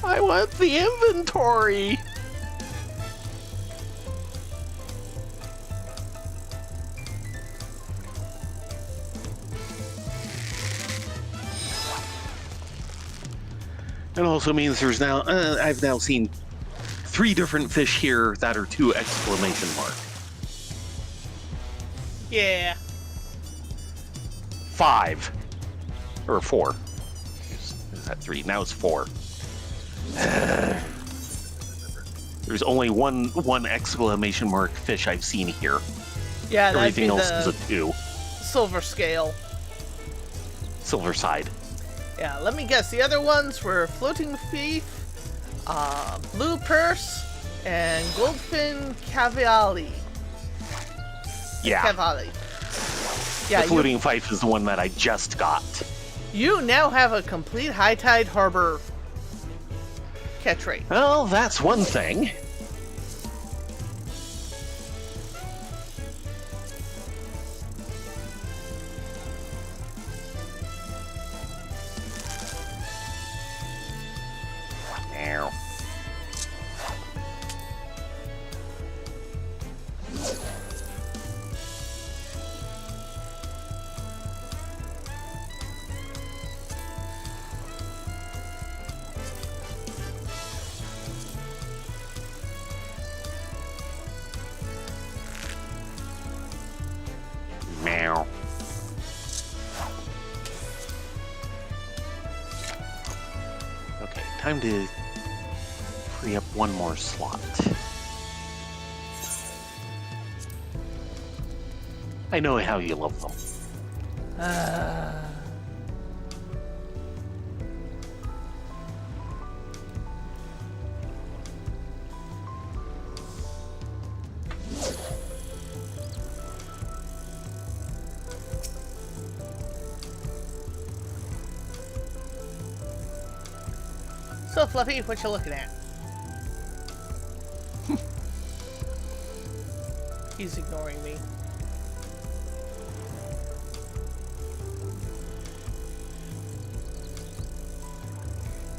S1: I want the inventory. It also means there's now, I've now seen 3 different fish here that are 2 exclamation mark.
S2: Yeah.
S1: 5. Or 4. Is that 3? Now it's 4. There's only one exclamation mark fish I've seen here.
S2: Yeah,
S1: everything else is a 2.
S2: Silver scale.
S1: Silver side.
S2: Yeah, let me guess. The other ones were floating thief, blue purse, and goldfin cavalli.
S1: Yeah.
S2: Cavalli. Yeah.
S1: The floating fife is the one that I just got.
S2: You now have a complete high tide harbor catch rate.
S1: Well, that's one thing. Meow. Okay, time to free up one more slot. I know how you love them.
S2: So, Fluffy, what you looking at? He's ignoring me.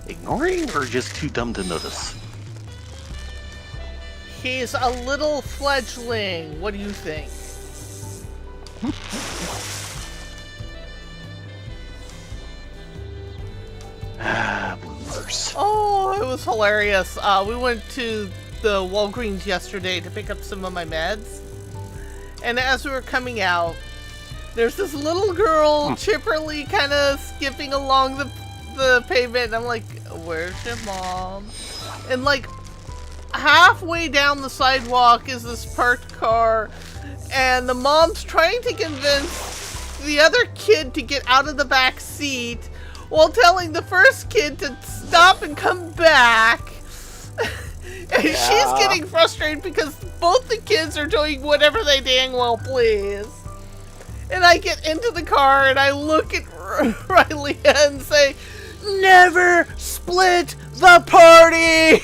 S1: Ignoring or just too dumb to notice?
S2: He's a little fledgling. What do you think?
S1: Bloopers.
S2: Oh, it was hilarious. We went to the Walgreens yesterday to pick up some of my meds. And as we were coming out, there's this little girl chipperly kind of skipping along the pavement. And I'm like, where's your mom? And like halfway down the sidewalk is this parked car. And the mom's trying to convince the other kid to get out of the back seat while telling the first kid to stop and come back. And she's getting frustrated because both the kids are doing whatever they dang well please. And I get into the car and I look at Riley and say, never split the party!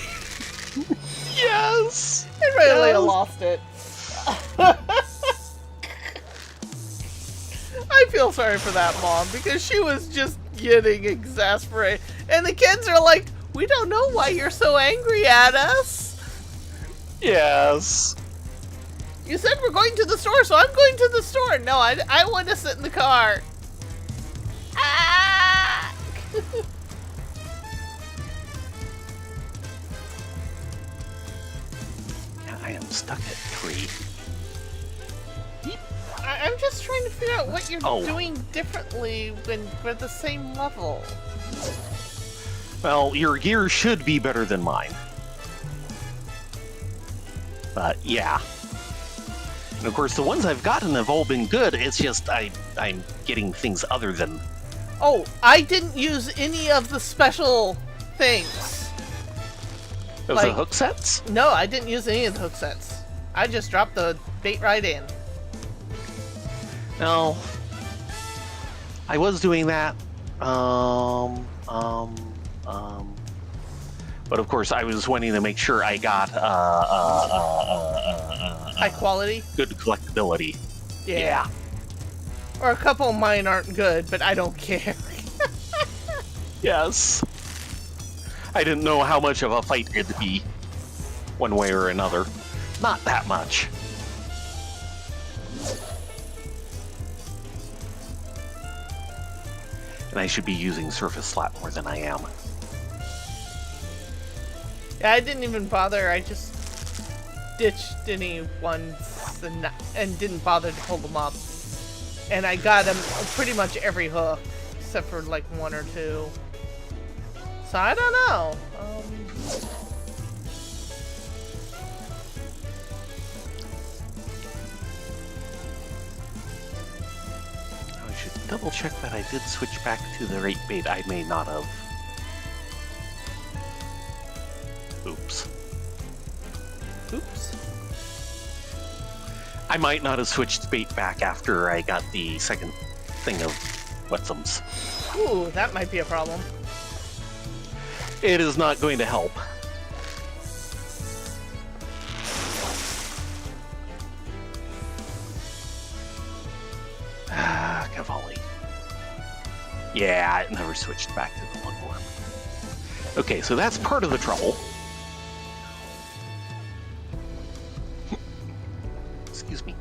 S1: Yes!
S2: And Riley lost it. I feel sorry for that mom because she was just getting exasperated. And the kids are like, we don't know why you're so angry at us.
S1: Yes.
S2: You said we're going to the store, so I'm going to the store. No, I want to sit in the car. Ah!
S1: Yeah, I am stuck at 3.
S2: I'm just trying to figure out what you're
S1: Oh.
S2: doing differently when we're the same level.
S1: Well, your gear should be better than mine. But yeah. And of course, the ones I've gotten have all been good. It's just I'm getting things other than...
S2: Oh, I didn't use any of the special things.
S1: Those
S2: Like-
S1: are hook sets?
S2: No, I didn't use any of the hook sets. I just dropped the bait right in.
S1: No. I was doing that. But of course, I was wanting to make sure I got
S2: High quality?
S1: good collectability.
S2: Yeah. Or a couple of mine aren't good, but I don't care.
S1: Yes. I didn't know how much of a fight it'd be, one way or another. Not that much. And I should be using surface slap more than I am.
S2: Yeah, I didn't even bother. I just ditched any ones and didn't bother to pull them up. And I got them pretty much every hook, except for like 1 or 2. So I don't know.
S1: I should double check that I did switch back to the rate bait. I may not have. Oops.
S2: Oops.
S1: I might not have switched bait back after I got the second thing of what'sums.
S2: Ooh, that might be a problem.
S1: It is not going to help. Ah, Cavalli. Yeah, it never switched back to the lungworm. Okay, so that's part of the trouble. Excuse me.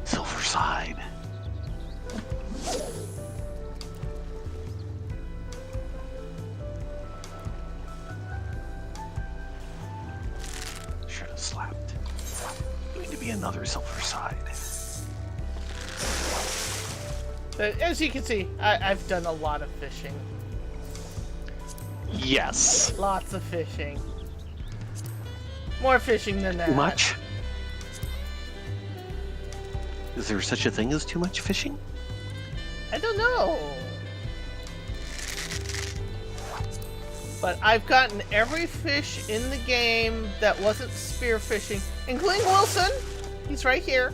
S1: Silver side. Should have slapped. Going to be another silver side.
S2: But as you can see, I've done a lot of fishing.
S1: Yes.
S2: Lots of fishing. More fishing than that.
S1: Too much? Is there such a thing as too much fishing?
S2: I don't know. But I've gotten every fish in the game that wasn't spearfishing, including Wilson. He's right here.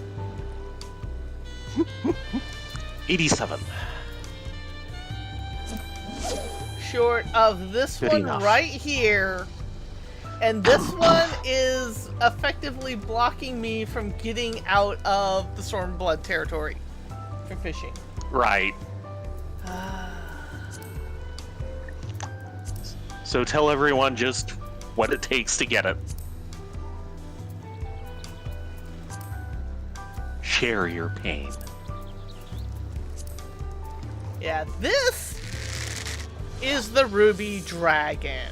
S1: 87.
S2: Short of this
S1: Good
S2: one
S1: enough.
S2: right here. And this one is effectively blocking me from getting out of the Stormblood territory for fishing.
S1: Right. So tell everyone just what it takes to get it. Share your pain.
S2: Yeah, this is the Ruby Dragon.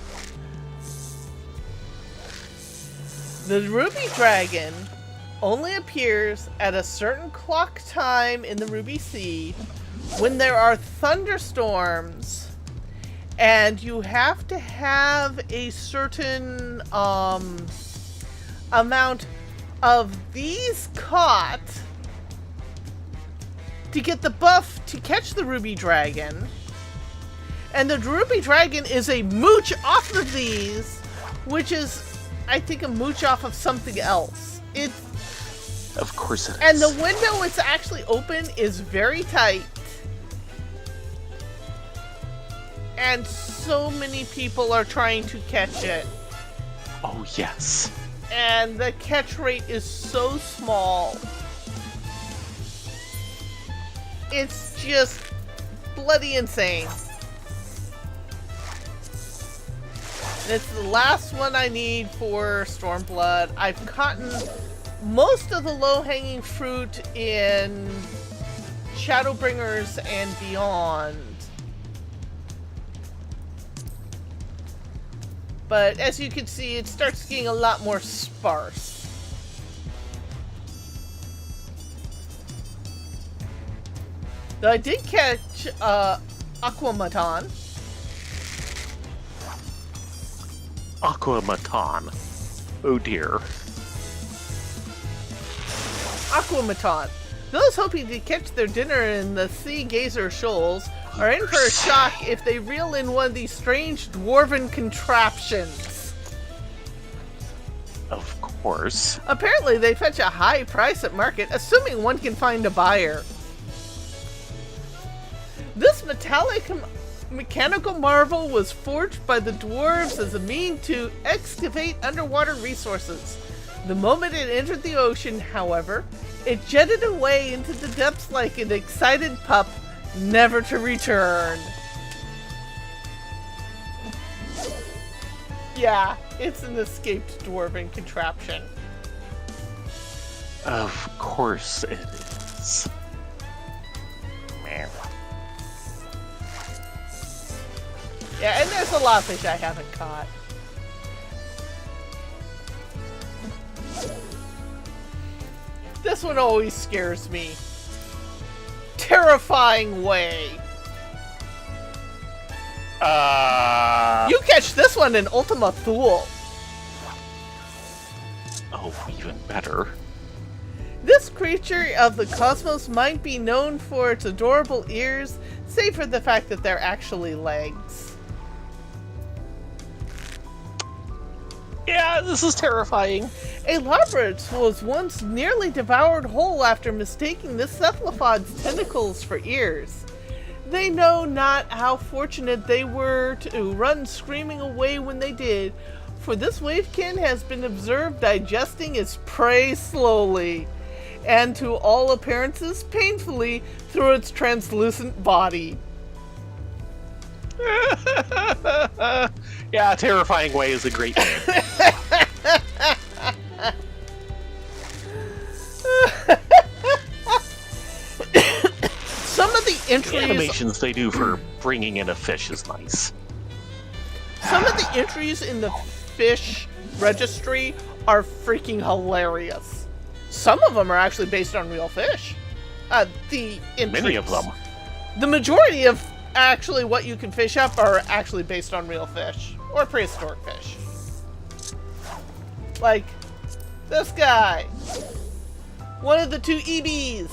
S2: The Ruby Dragon only appears at a certain clock time in the Ruby Sea when there are thunderstorms and you have to have a certain amount of these caught to get the buff to catch the Ruby Dragon. And the Ruby Dragon is a mooch off of these, which is, I think, a mooch off of something else.
S1: Of course it is.
S2: And the window it's actually open is very tight. And so many people are trying to catch it.
S1: Oh, yes.
S2: And the catch rate is so small. It's just bloody insane. And it's the last one I need for Stormblood. I've gotten most of the low-hanging fruit in Shadowbringers and beyond. But as you can see, it starts getting a lot more sparse. Though I did catch Aquamaton.
S1: Aquamaton. Oh dear.
S2: Aquamaton. Those hoping to catch their dinner in the Sea Gazer Shoals are in for a shock if they reel in one of these strange dwarven contraptions.
S1: Of course.
S2: Apparently they fetch a high price at market, assuming one can find a buyer. This mechanical marvel was forged by the dwarves as a means to excavate underwater resources. The moment it entered the ocean, however, it jetted away into the depths like an excited pup, never to return. Yeah, it's an escaped dwarven contraption.
S1: Of course it is. Man.
S2: Yeah, and there's a lot of fish I haven't caught. This one always scares me. Terrifying way. You catch this one in Ultima Thule.
S1: Oh, even better.
S2: This creature of the cosmos might be known for its adorable ears, save for the fact that they're actually legs.
S1: Yeah, this is terrifying.
S2: A Labrador was once nearly devoured whole after mistaking this cephalopod's tentacles for ears. They know not how fortunate they were to run screaming away when they did, for this wavekin has been observed digesting its prey slowly, and to all appearances painfully, through its translucent body.
S1: Yeah, terrifying way is a great name.
S2: Some of the entries...
S1: The animations they do for bringing in a fish is nice.
S2: Some of the entries in the fish registry are freaking hilarious. Some of them are actually based on real fish. The entries.
S1: Many of them.
S2: The majority of actually what you can fish up are actually based on real fish. Or prehistoric fish. Like this guy. One of the two EBs.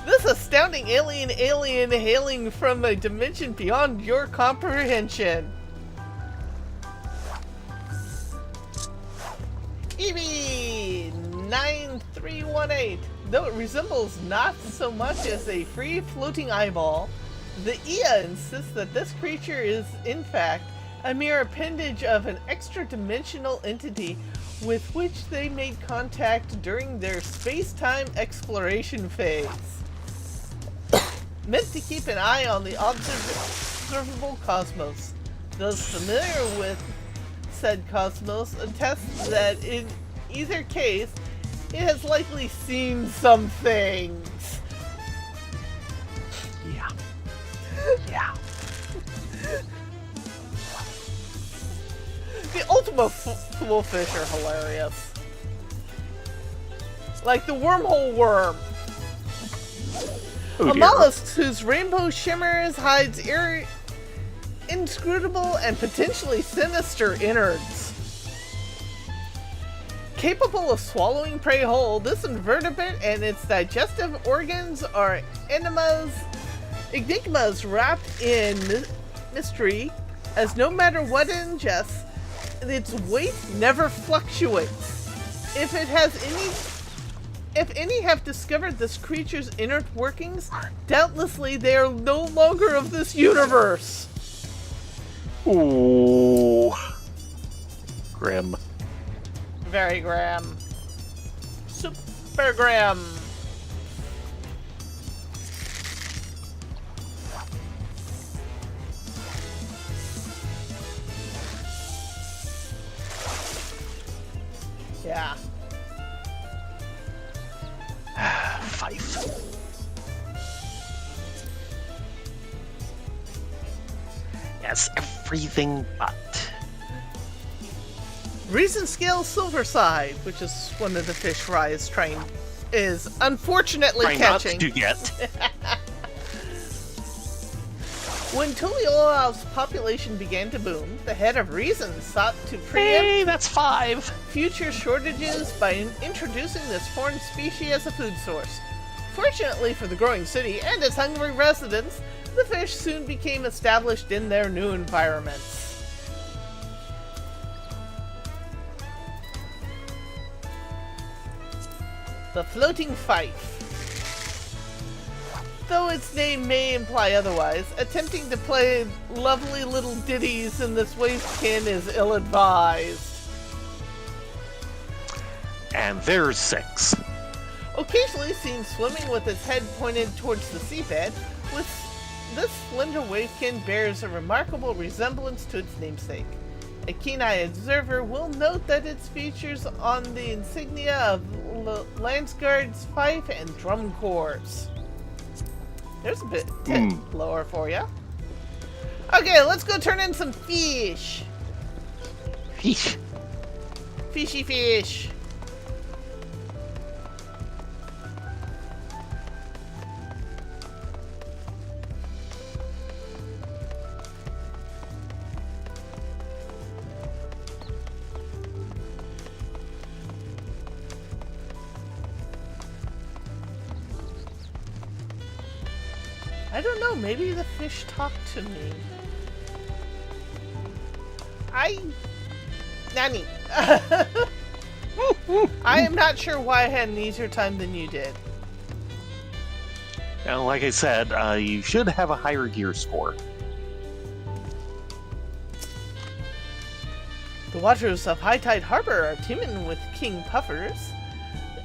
S2: This astounding alien hailing from a dimension beyond your comprehension. EB9318. Though it resembles not so much as a free-floating eyeball, the IA insists that this creature is, in fact, a mere appendage of an extra-dimensional entity with which they made contact during their space-time exploration phase. Meant to keep an eye on the observable cosmos. Those familiar with said cosmos attest that in either case, it has likely seen some things.
S1: Yeah. Yeah.
S2: The Ultima Thule fish are hilarious. Like the wormhole worm.
S1: Oh,
S2: A mollusk whose rainbow shimmers hides inscrutable and potentially sinister innards. Capable of swallowing prey whole, this invertebrate and its digestive organs are enigmas wrapped in mystery, as no matter what it ingests, its weight never fluctuates. If any have discovered this creature's inner workings, doubtlessly they are no longer of this universe.
S1: Ooh. Grim.
S2: Very grim. Soup. Bergram. Yeah.
S1: 5. Yes, everything but.
S2: Reason scale Silverside, which is one of the fish Rye is unfortunately
S1: Try
S2: catching.
S1: not to get.
S2: When Tuliola's population began to boom, the head of Reason sought to preempt
S1: Hey, that's 5.
S2: future shortages by introducing this foreign species as a food source. Fortunately for the growing city and its hungry residents, the fish soon became established in their new environments. The floating fife. Though its name may imply otherwise, attempting to play lovely little ditties in this wastekin is ill-advised.
S1: And there's 6.
S2: Occasionally seen swimming with its head pointed towards the seabed, this slender waifkin bears a remarkable resemblance to its namesake. A keen-eyed observer will note that its features on the insignia of Landsguard's fife and drum corps. There's a bit lower for you. Okay, let's go turn in some fish.
S1: Fish.
S2: Fishy fish. I don't know, maybe the fish talked to me. Nani. I am not sure why I had an easier time than you did.
S1: Now, like I said, you should have a higher gear score.
S2: The waters of High Tide Harbor are teeming with king puffers,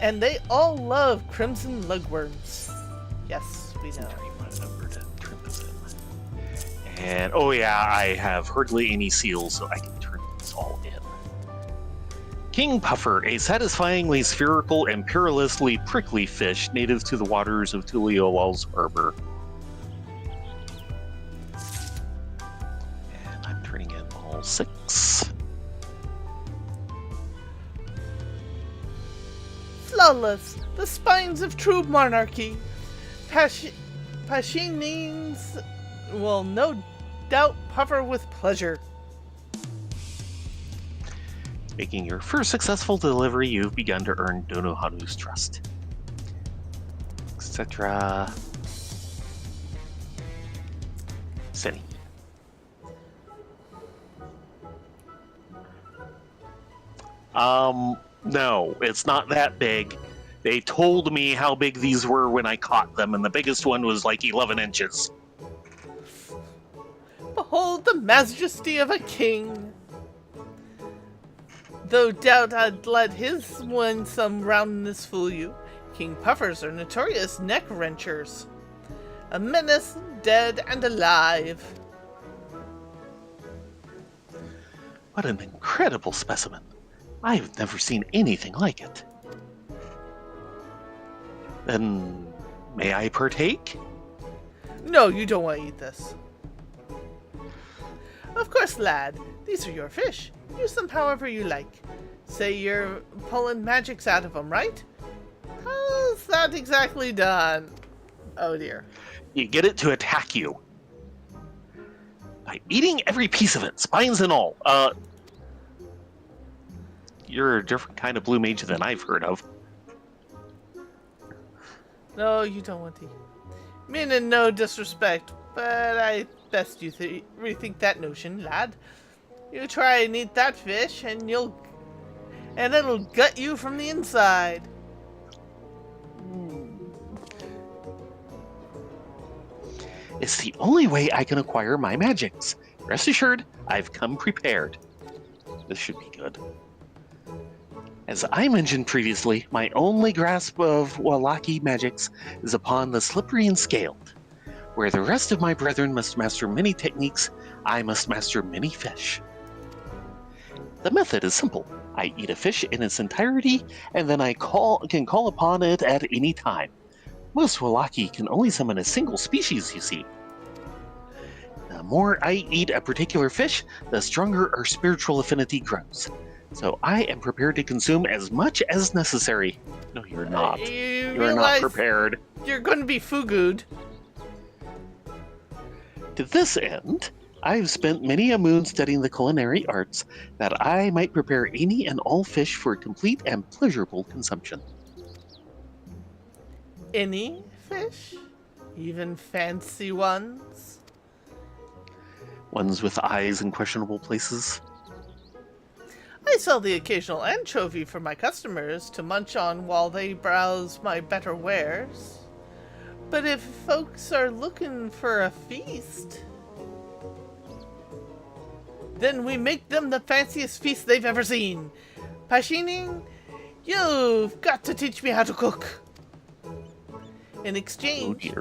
S2: and they all love crimson lugworms. Yes, we know.
S1: And, oh yeah, I have hardly any seals, so I can turn this all in. King Puffer, a satisfyingly spherical and perilously prickly fish native to the waters of Tuliola's harbor. And I'm turning in all 6.
S2: Flawless, the spines of true monarchy. Pashinines will no doubt puffer with pleasure.
S1: Making your first successful delivery, you've begun to earn Donohanu's trust. Etc. City. No, it's not that big. They told me how big these were when I caught them, and the biggest one was like 11 inches.
S2: Behold the majesty of a king. Though doubt I'd let his winsome roundness fool you, king puffers are notorious neck wrenchers. A menace, dead and alive.
S1: What an incredible specimen. I've never seen anything like it. Then, may I partake?
S2: No, you don't want to eat this. Of course, lad. These are your fish. Use them however you like. Say you're pulling magics out of them, right? How's that exactly done? Oh dear.
S1: You get it to attack you. By eating every piece of it, spines and all. You're a different kind of blue mage than I've heard of.
S2: No, you don't want to. Meaning no disrespect, but I best you rethink that notion, lad. You try and eat that fish, and it'll gut you from the inside.
S1: It's the only way I can acquire my magics. Rest assured, I've come prepared. This should be good. As I mentioned previously, my only grasp of Wallaki magics is upon the slippery and scaled. Where the rest of my brethren must master many techniques, I must master many fish. The method is simple. I eat a fish in its entirety, and then I can call upon it at any time. Most Wallaki can only summon a single species, you see. The more I eat a particular fish, the stronger our spiritual affinity grows. So I am prepared to consume as much as necessary. No, you're not. You're not prepared.
S2: You're going to be fugued.
S1: To this end, I've spent many a moon studying the culinary arts, that I might prepare any and all fish for complete and pleasurable consumption.
S2: Any fish? Even fancy ones?
S1: Ones with eyes in questionable places.
S2: I sell the occasional anchovy for my customers to munch on while they browse my better wares. But if folks are looking for a feast, then we make them the fanciest feast they've ever seen. Pashining, you've got to teach me how to cook. In exchange,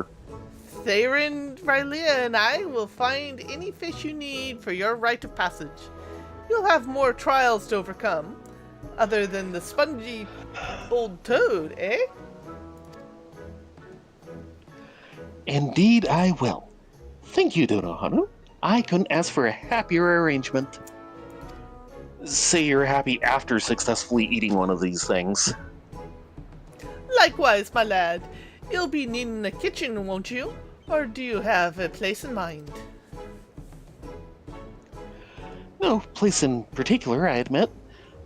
S2: Theron, Rylea, and I will find any fish you need for your rite of passage. You'll have more trials to overcome, other than the spongy old toad, eh?
S1: Indeed I will. Thank you, Donohanu. I couldn't ask for a happier arrangement. Say you're happy after successfully eating one of these things.
S2: Likewise, my lad. You'll be needing a kitchen, won't you? Or do you have a place in mind?
S1: No place in particular, I admit.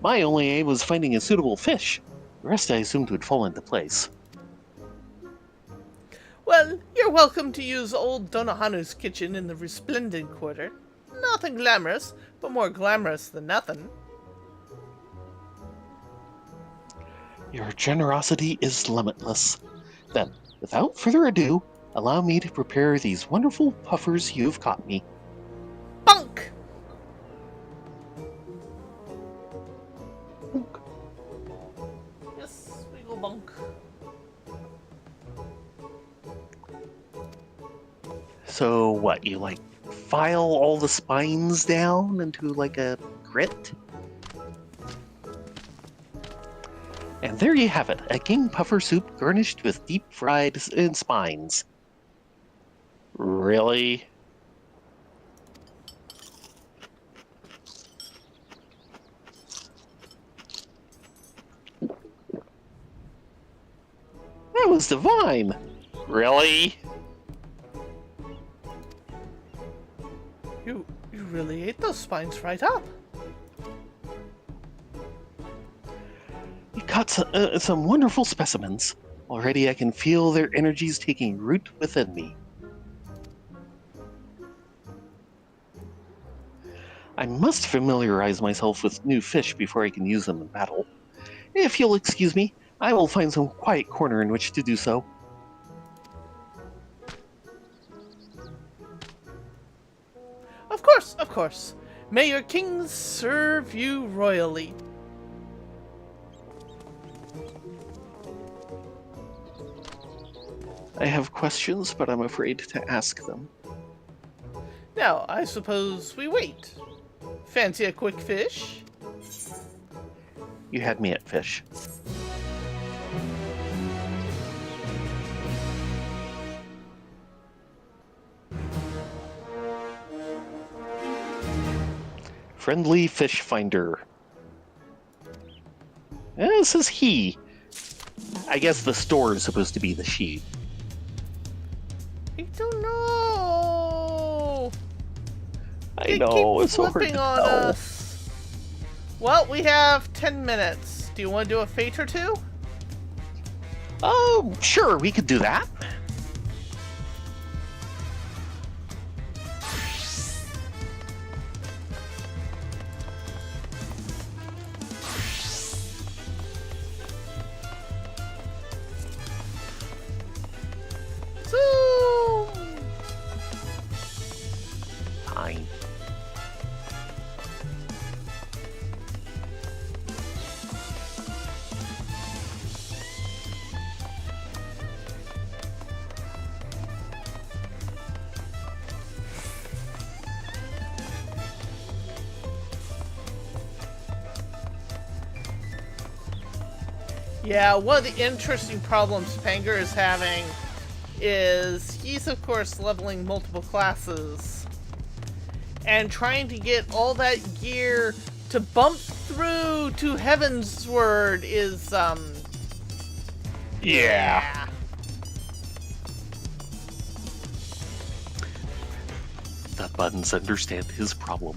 S1: My only aim was finding a suitable fish. The rest I assumed would fall into place.
S2: Well, you're welcome to use old Donohanu's kitchen in the Resplendent Quarter. Nothing glamorous, but more glamorous than nothing.
S1: Your generosity is limitless. Then, without further ado, allow me to prepare these wonderful puffers you've caught me.
S2: Bunk!
S1: Bunk.
S2: Yes, we go bunk.
S1: So what, you like file all the spines down into like a grit? And there you have it, a king puffer soup garnished with deep fried spines. Really? That was divine. Really?
S2: You really ate those spines right up.
S1: You caught some wonderful specimens. Already I can feel their energies taking root within me. I must familiarize myself with new fish before I can use them in battle. If you'll excuse me, I will find some quiet corner in which to do so.
S2: Of course. May your kings serve you royally.
S1: I have questions, but I'm afraid to ask them.
S2: Now, I suppose we wait. Fancy a quick fish?
S1: You had me at fish. Friendly fish finder. This is he. I guess the store is supposed to be the she.
S2: I don't know.
S1: I know, it's so hard to
S2: flipping on
S1: know.
S2: us. Well, we have 10 minutes. Do you want to do a fate or two?
S1: Oh, sure, we could do that.
S2: Zoom!
S1: Fine.
S2: Yeah, one of the interesting problems Panger is having is he's, of course, leveling multiple classes. And trying to get all that gear to bump through to Heavensward is,
S1: Yeah. The buttons understand his problem.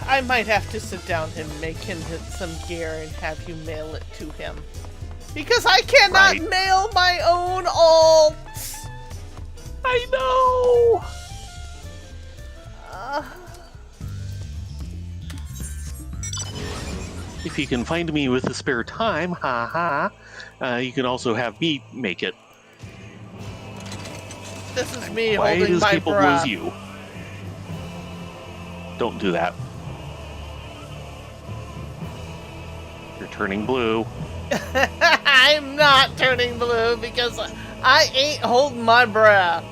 S2: I might have to sit down and make him some gear and have you mail it to him. Because I cannot mail my own alts!
S1: I know! If you can find me with a spare time, you can also have me make it.
S2: This is me
S1: Quiet
S2: holding
S1: as
S2: my
S1: capable
S2: breath.
S1: as you. Don't do that. You're turning blue.
S2: I'm not turning blue because I ain't holding my breath.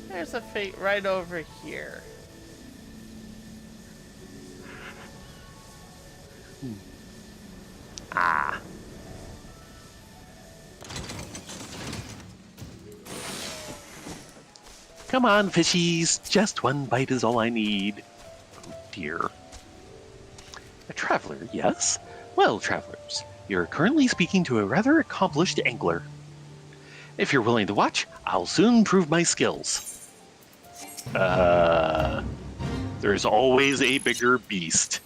S2: There's a fate right over here.
S1: Ah. Come on, fishies. Just one bite is all I need. Oh, dear. A traveler, yes? Well, travelers, you're currently speaking to a rather accomplished angler. If you're willing to watch, I'll soon prove my skills. There's always a bigger beast.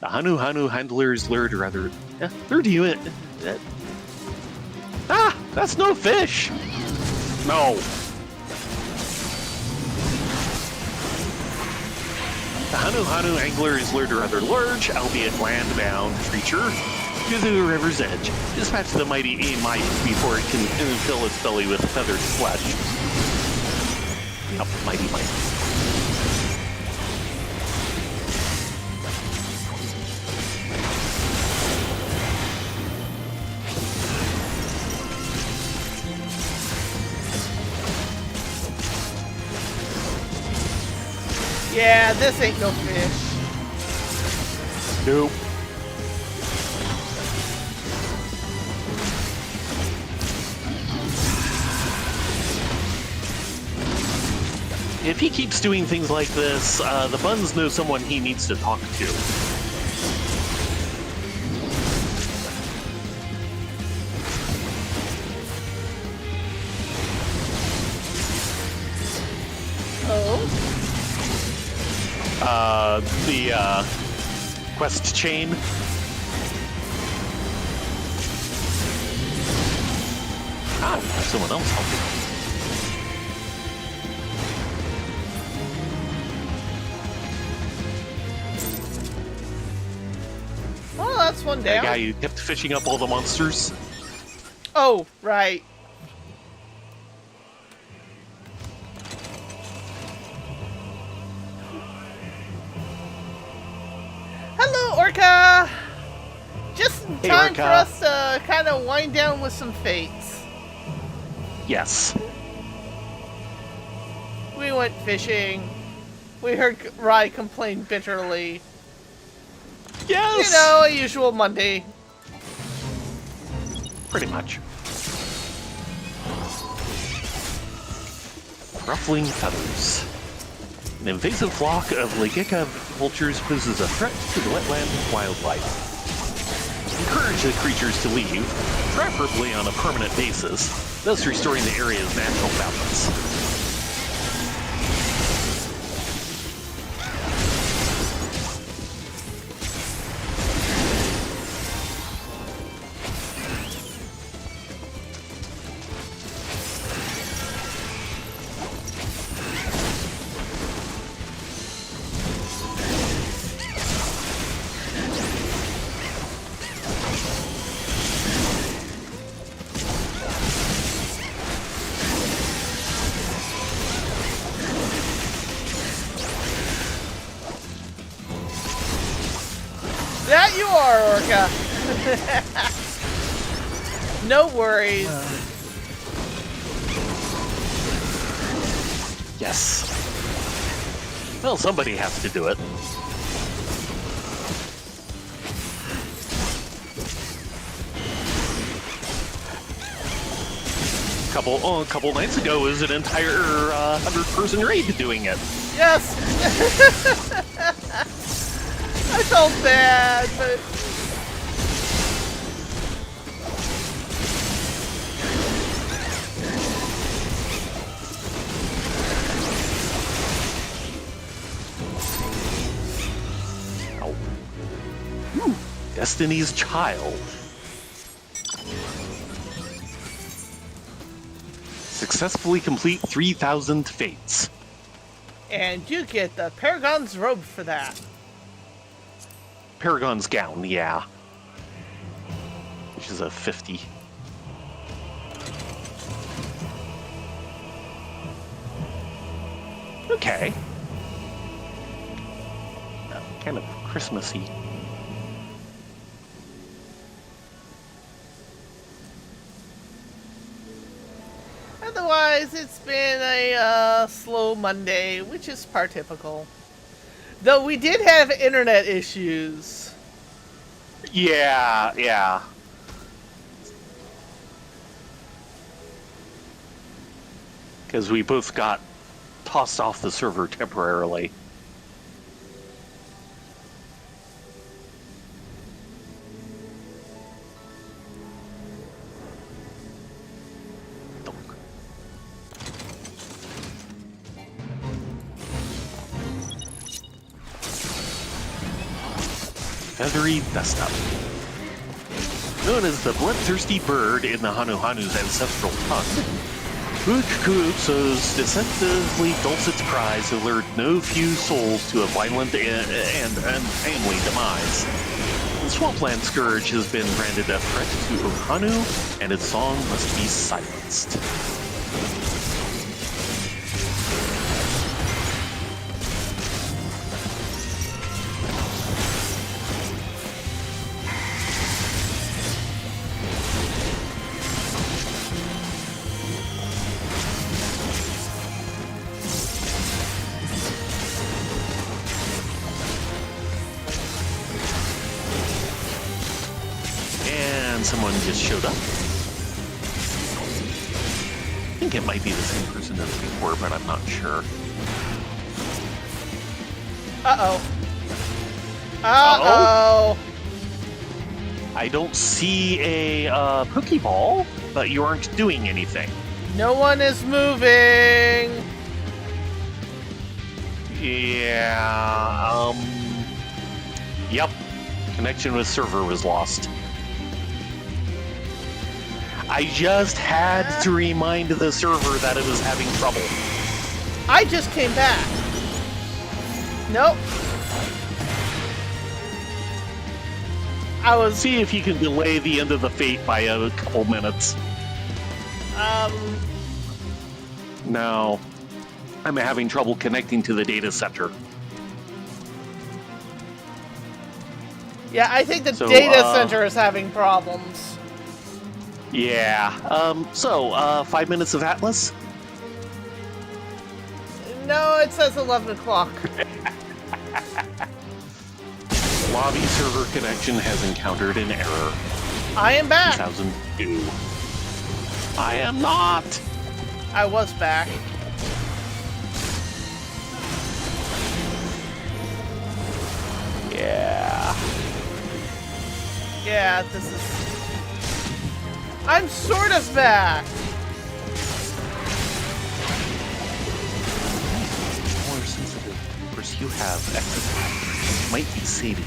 S1: The Hanu handlers lured rather... lured you in... that's no fish! No. The Hanu angler is lured a rather large, albeit land-bound creature to the river's edge. Dispatch the mighty mite before it can fill its belly with feathered flesh. Yep, mighty mite.
S2: Yeah, this ain't no fish.
S1: Nope. If he keeps doing things like this, the Buns know someone he needs to talk to. The quest chain. Someone else helping.
S2: Oh, that's one down.
S1: That guy who kept fishing up all the monsters.
S2: Oh, right. Hello, Orca! Just in time
S1: Orca.
S2: for us to kind of wind down with some fates.
S1: Yes.
S2: We went fishing. We heard Rai complain bitterly.
S1: Yes!
S2: You know, a usual Monday.
S1: Pretty much. Ruffling feathers. An invasive flock of Legeka vultures poses a threat to the wetland wildlife. Encourage the creatures to leave, preferably on a permanent basis, thus restoring the area's natural balance.
S2: That you are, Orca. No worries.
S1: Yes. Well, somebody has to do it. A couple nights ago, it was an entire 100-person raid doing it.
S2: Yes! I felt bad, but...
S1: Destiny's Child. Successfully complete 3,000 fates.
S2: And you get the Paragon's robe for that.
S1: Paragon's gown, yeah. Which is a 50. Okay. Kind of Christmassy.
S2: Otherwise, it's been a slow Monday, which is part typical. Though we did have internet issues.
S1: Yeah. Because we both got tossed off the server temporarily. Feathery Dust Up. Known as the bloodthirsty bird in the Hanu's ancestral tongue, Kukuupso's deceptively dulcet cries allured no few souls to a violent and untimely demise. The Swampland Scourge has been branded a threat to Ohanu, and its song must be silenced. Someone just showed up. I think it might be the same person as before, but I'm not sure.
S2: Uh-oh. Uh-oh.
S1: I don't see a Pokeball, but you aren't doing anything.
S2: No one is moving.
S1: Yeah, yep. Connection with server was lost. I just had to remind the server that it was having trouble.
S2: I just came back. Nope. I was...
S1: See if you can delay the end of the fate by a couple minutes. No. I'm having trouble connecting to the data center.
S2: Yeah, I think the data center is having problems.
S1: Yeah. 5 minutes of Atlas?
S2: No, it says 11 o'clock.
S1: Lobby server connection has encountered an error.
S2: I am back.
S1: 2002. I am not.
S2: I was back.
S1: Yeah.
S2: Yeah, this is... I'm sort of back.
S1: More sensitive. Of course, you have extra. Might be saving.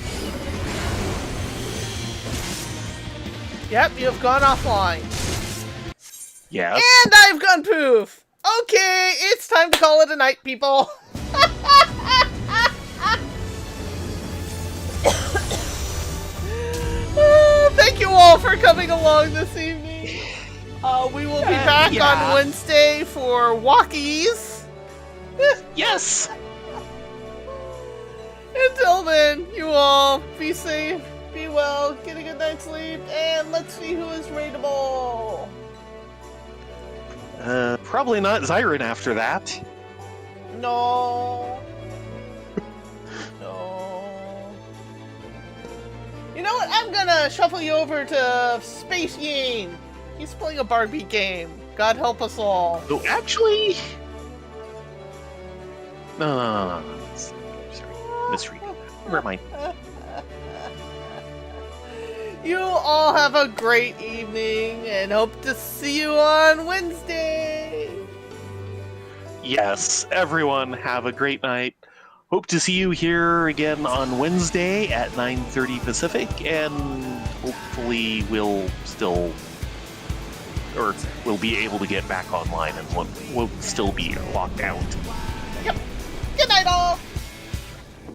S2: Yep, you've gone offline.
S1: Yes.
S2: And I've gone poof. Okay, it's time to call it a night, people. Thank you all for coming along this evening. We will be back on Wednesday for walkies.
S1: Yes.
S2: Until then, you all be safe, be well, get a good night's sleep, and let's see who is rateable.
S1: Probably not Zyron after that.
S2: No. You know what? I'm gonna shuffle you over to Space Yin. He's playing a Barbie game. God help us all.
S1: Oh, actually, no. Sorry, misreading. Never mind.
S2: You all have a great evening and hope to see you on Wednesday.
S1: Yes, everyone, have a great night. Hope to see you here again on Wednesday at 9:30 Pacific, and hopefully we'll be able to get back online and won't still be locked out.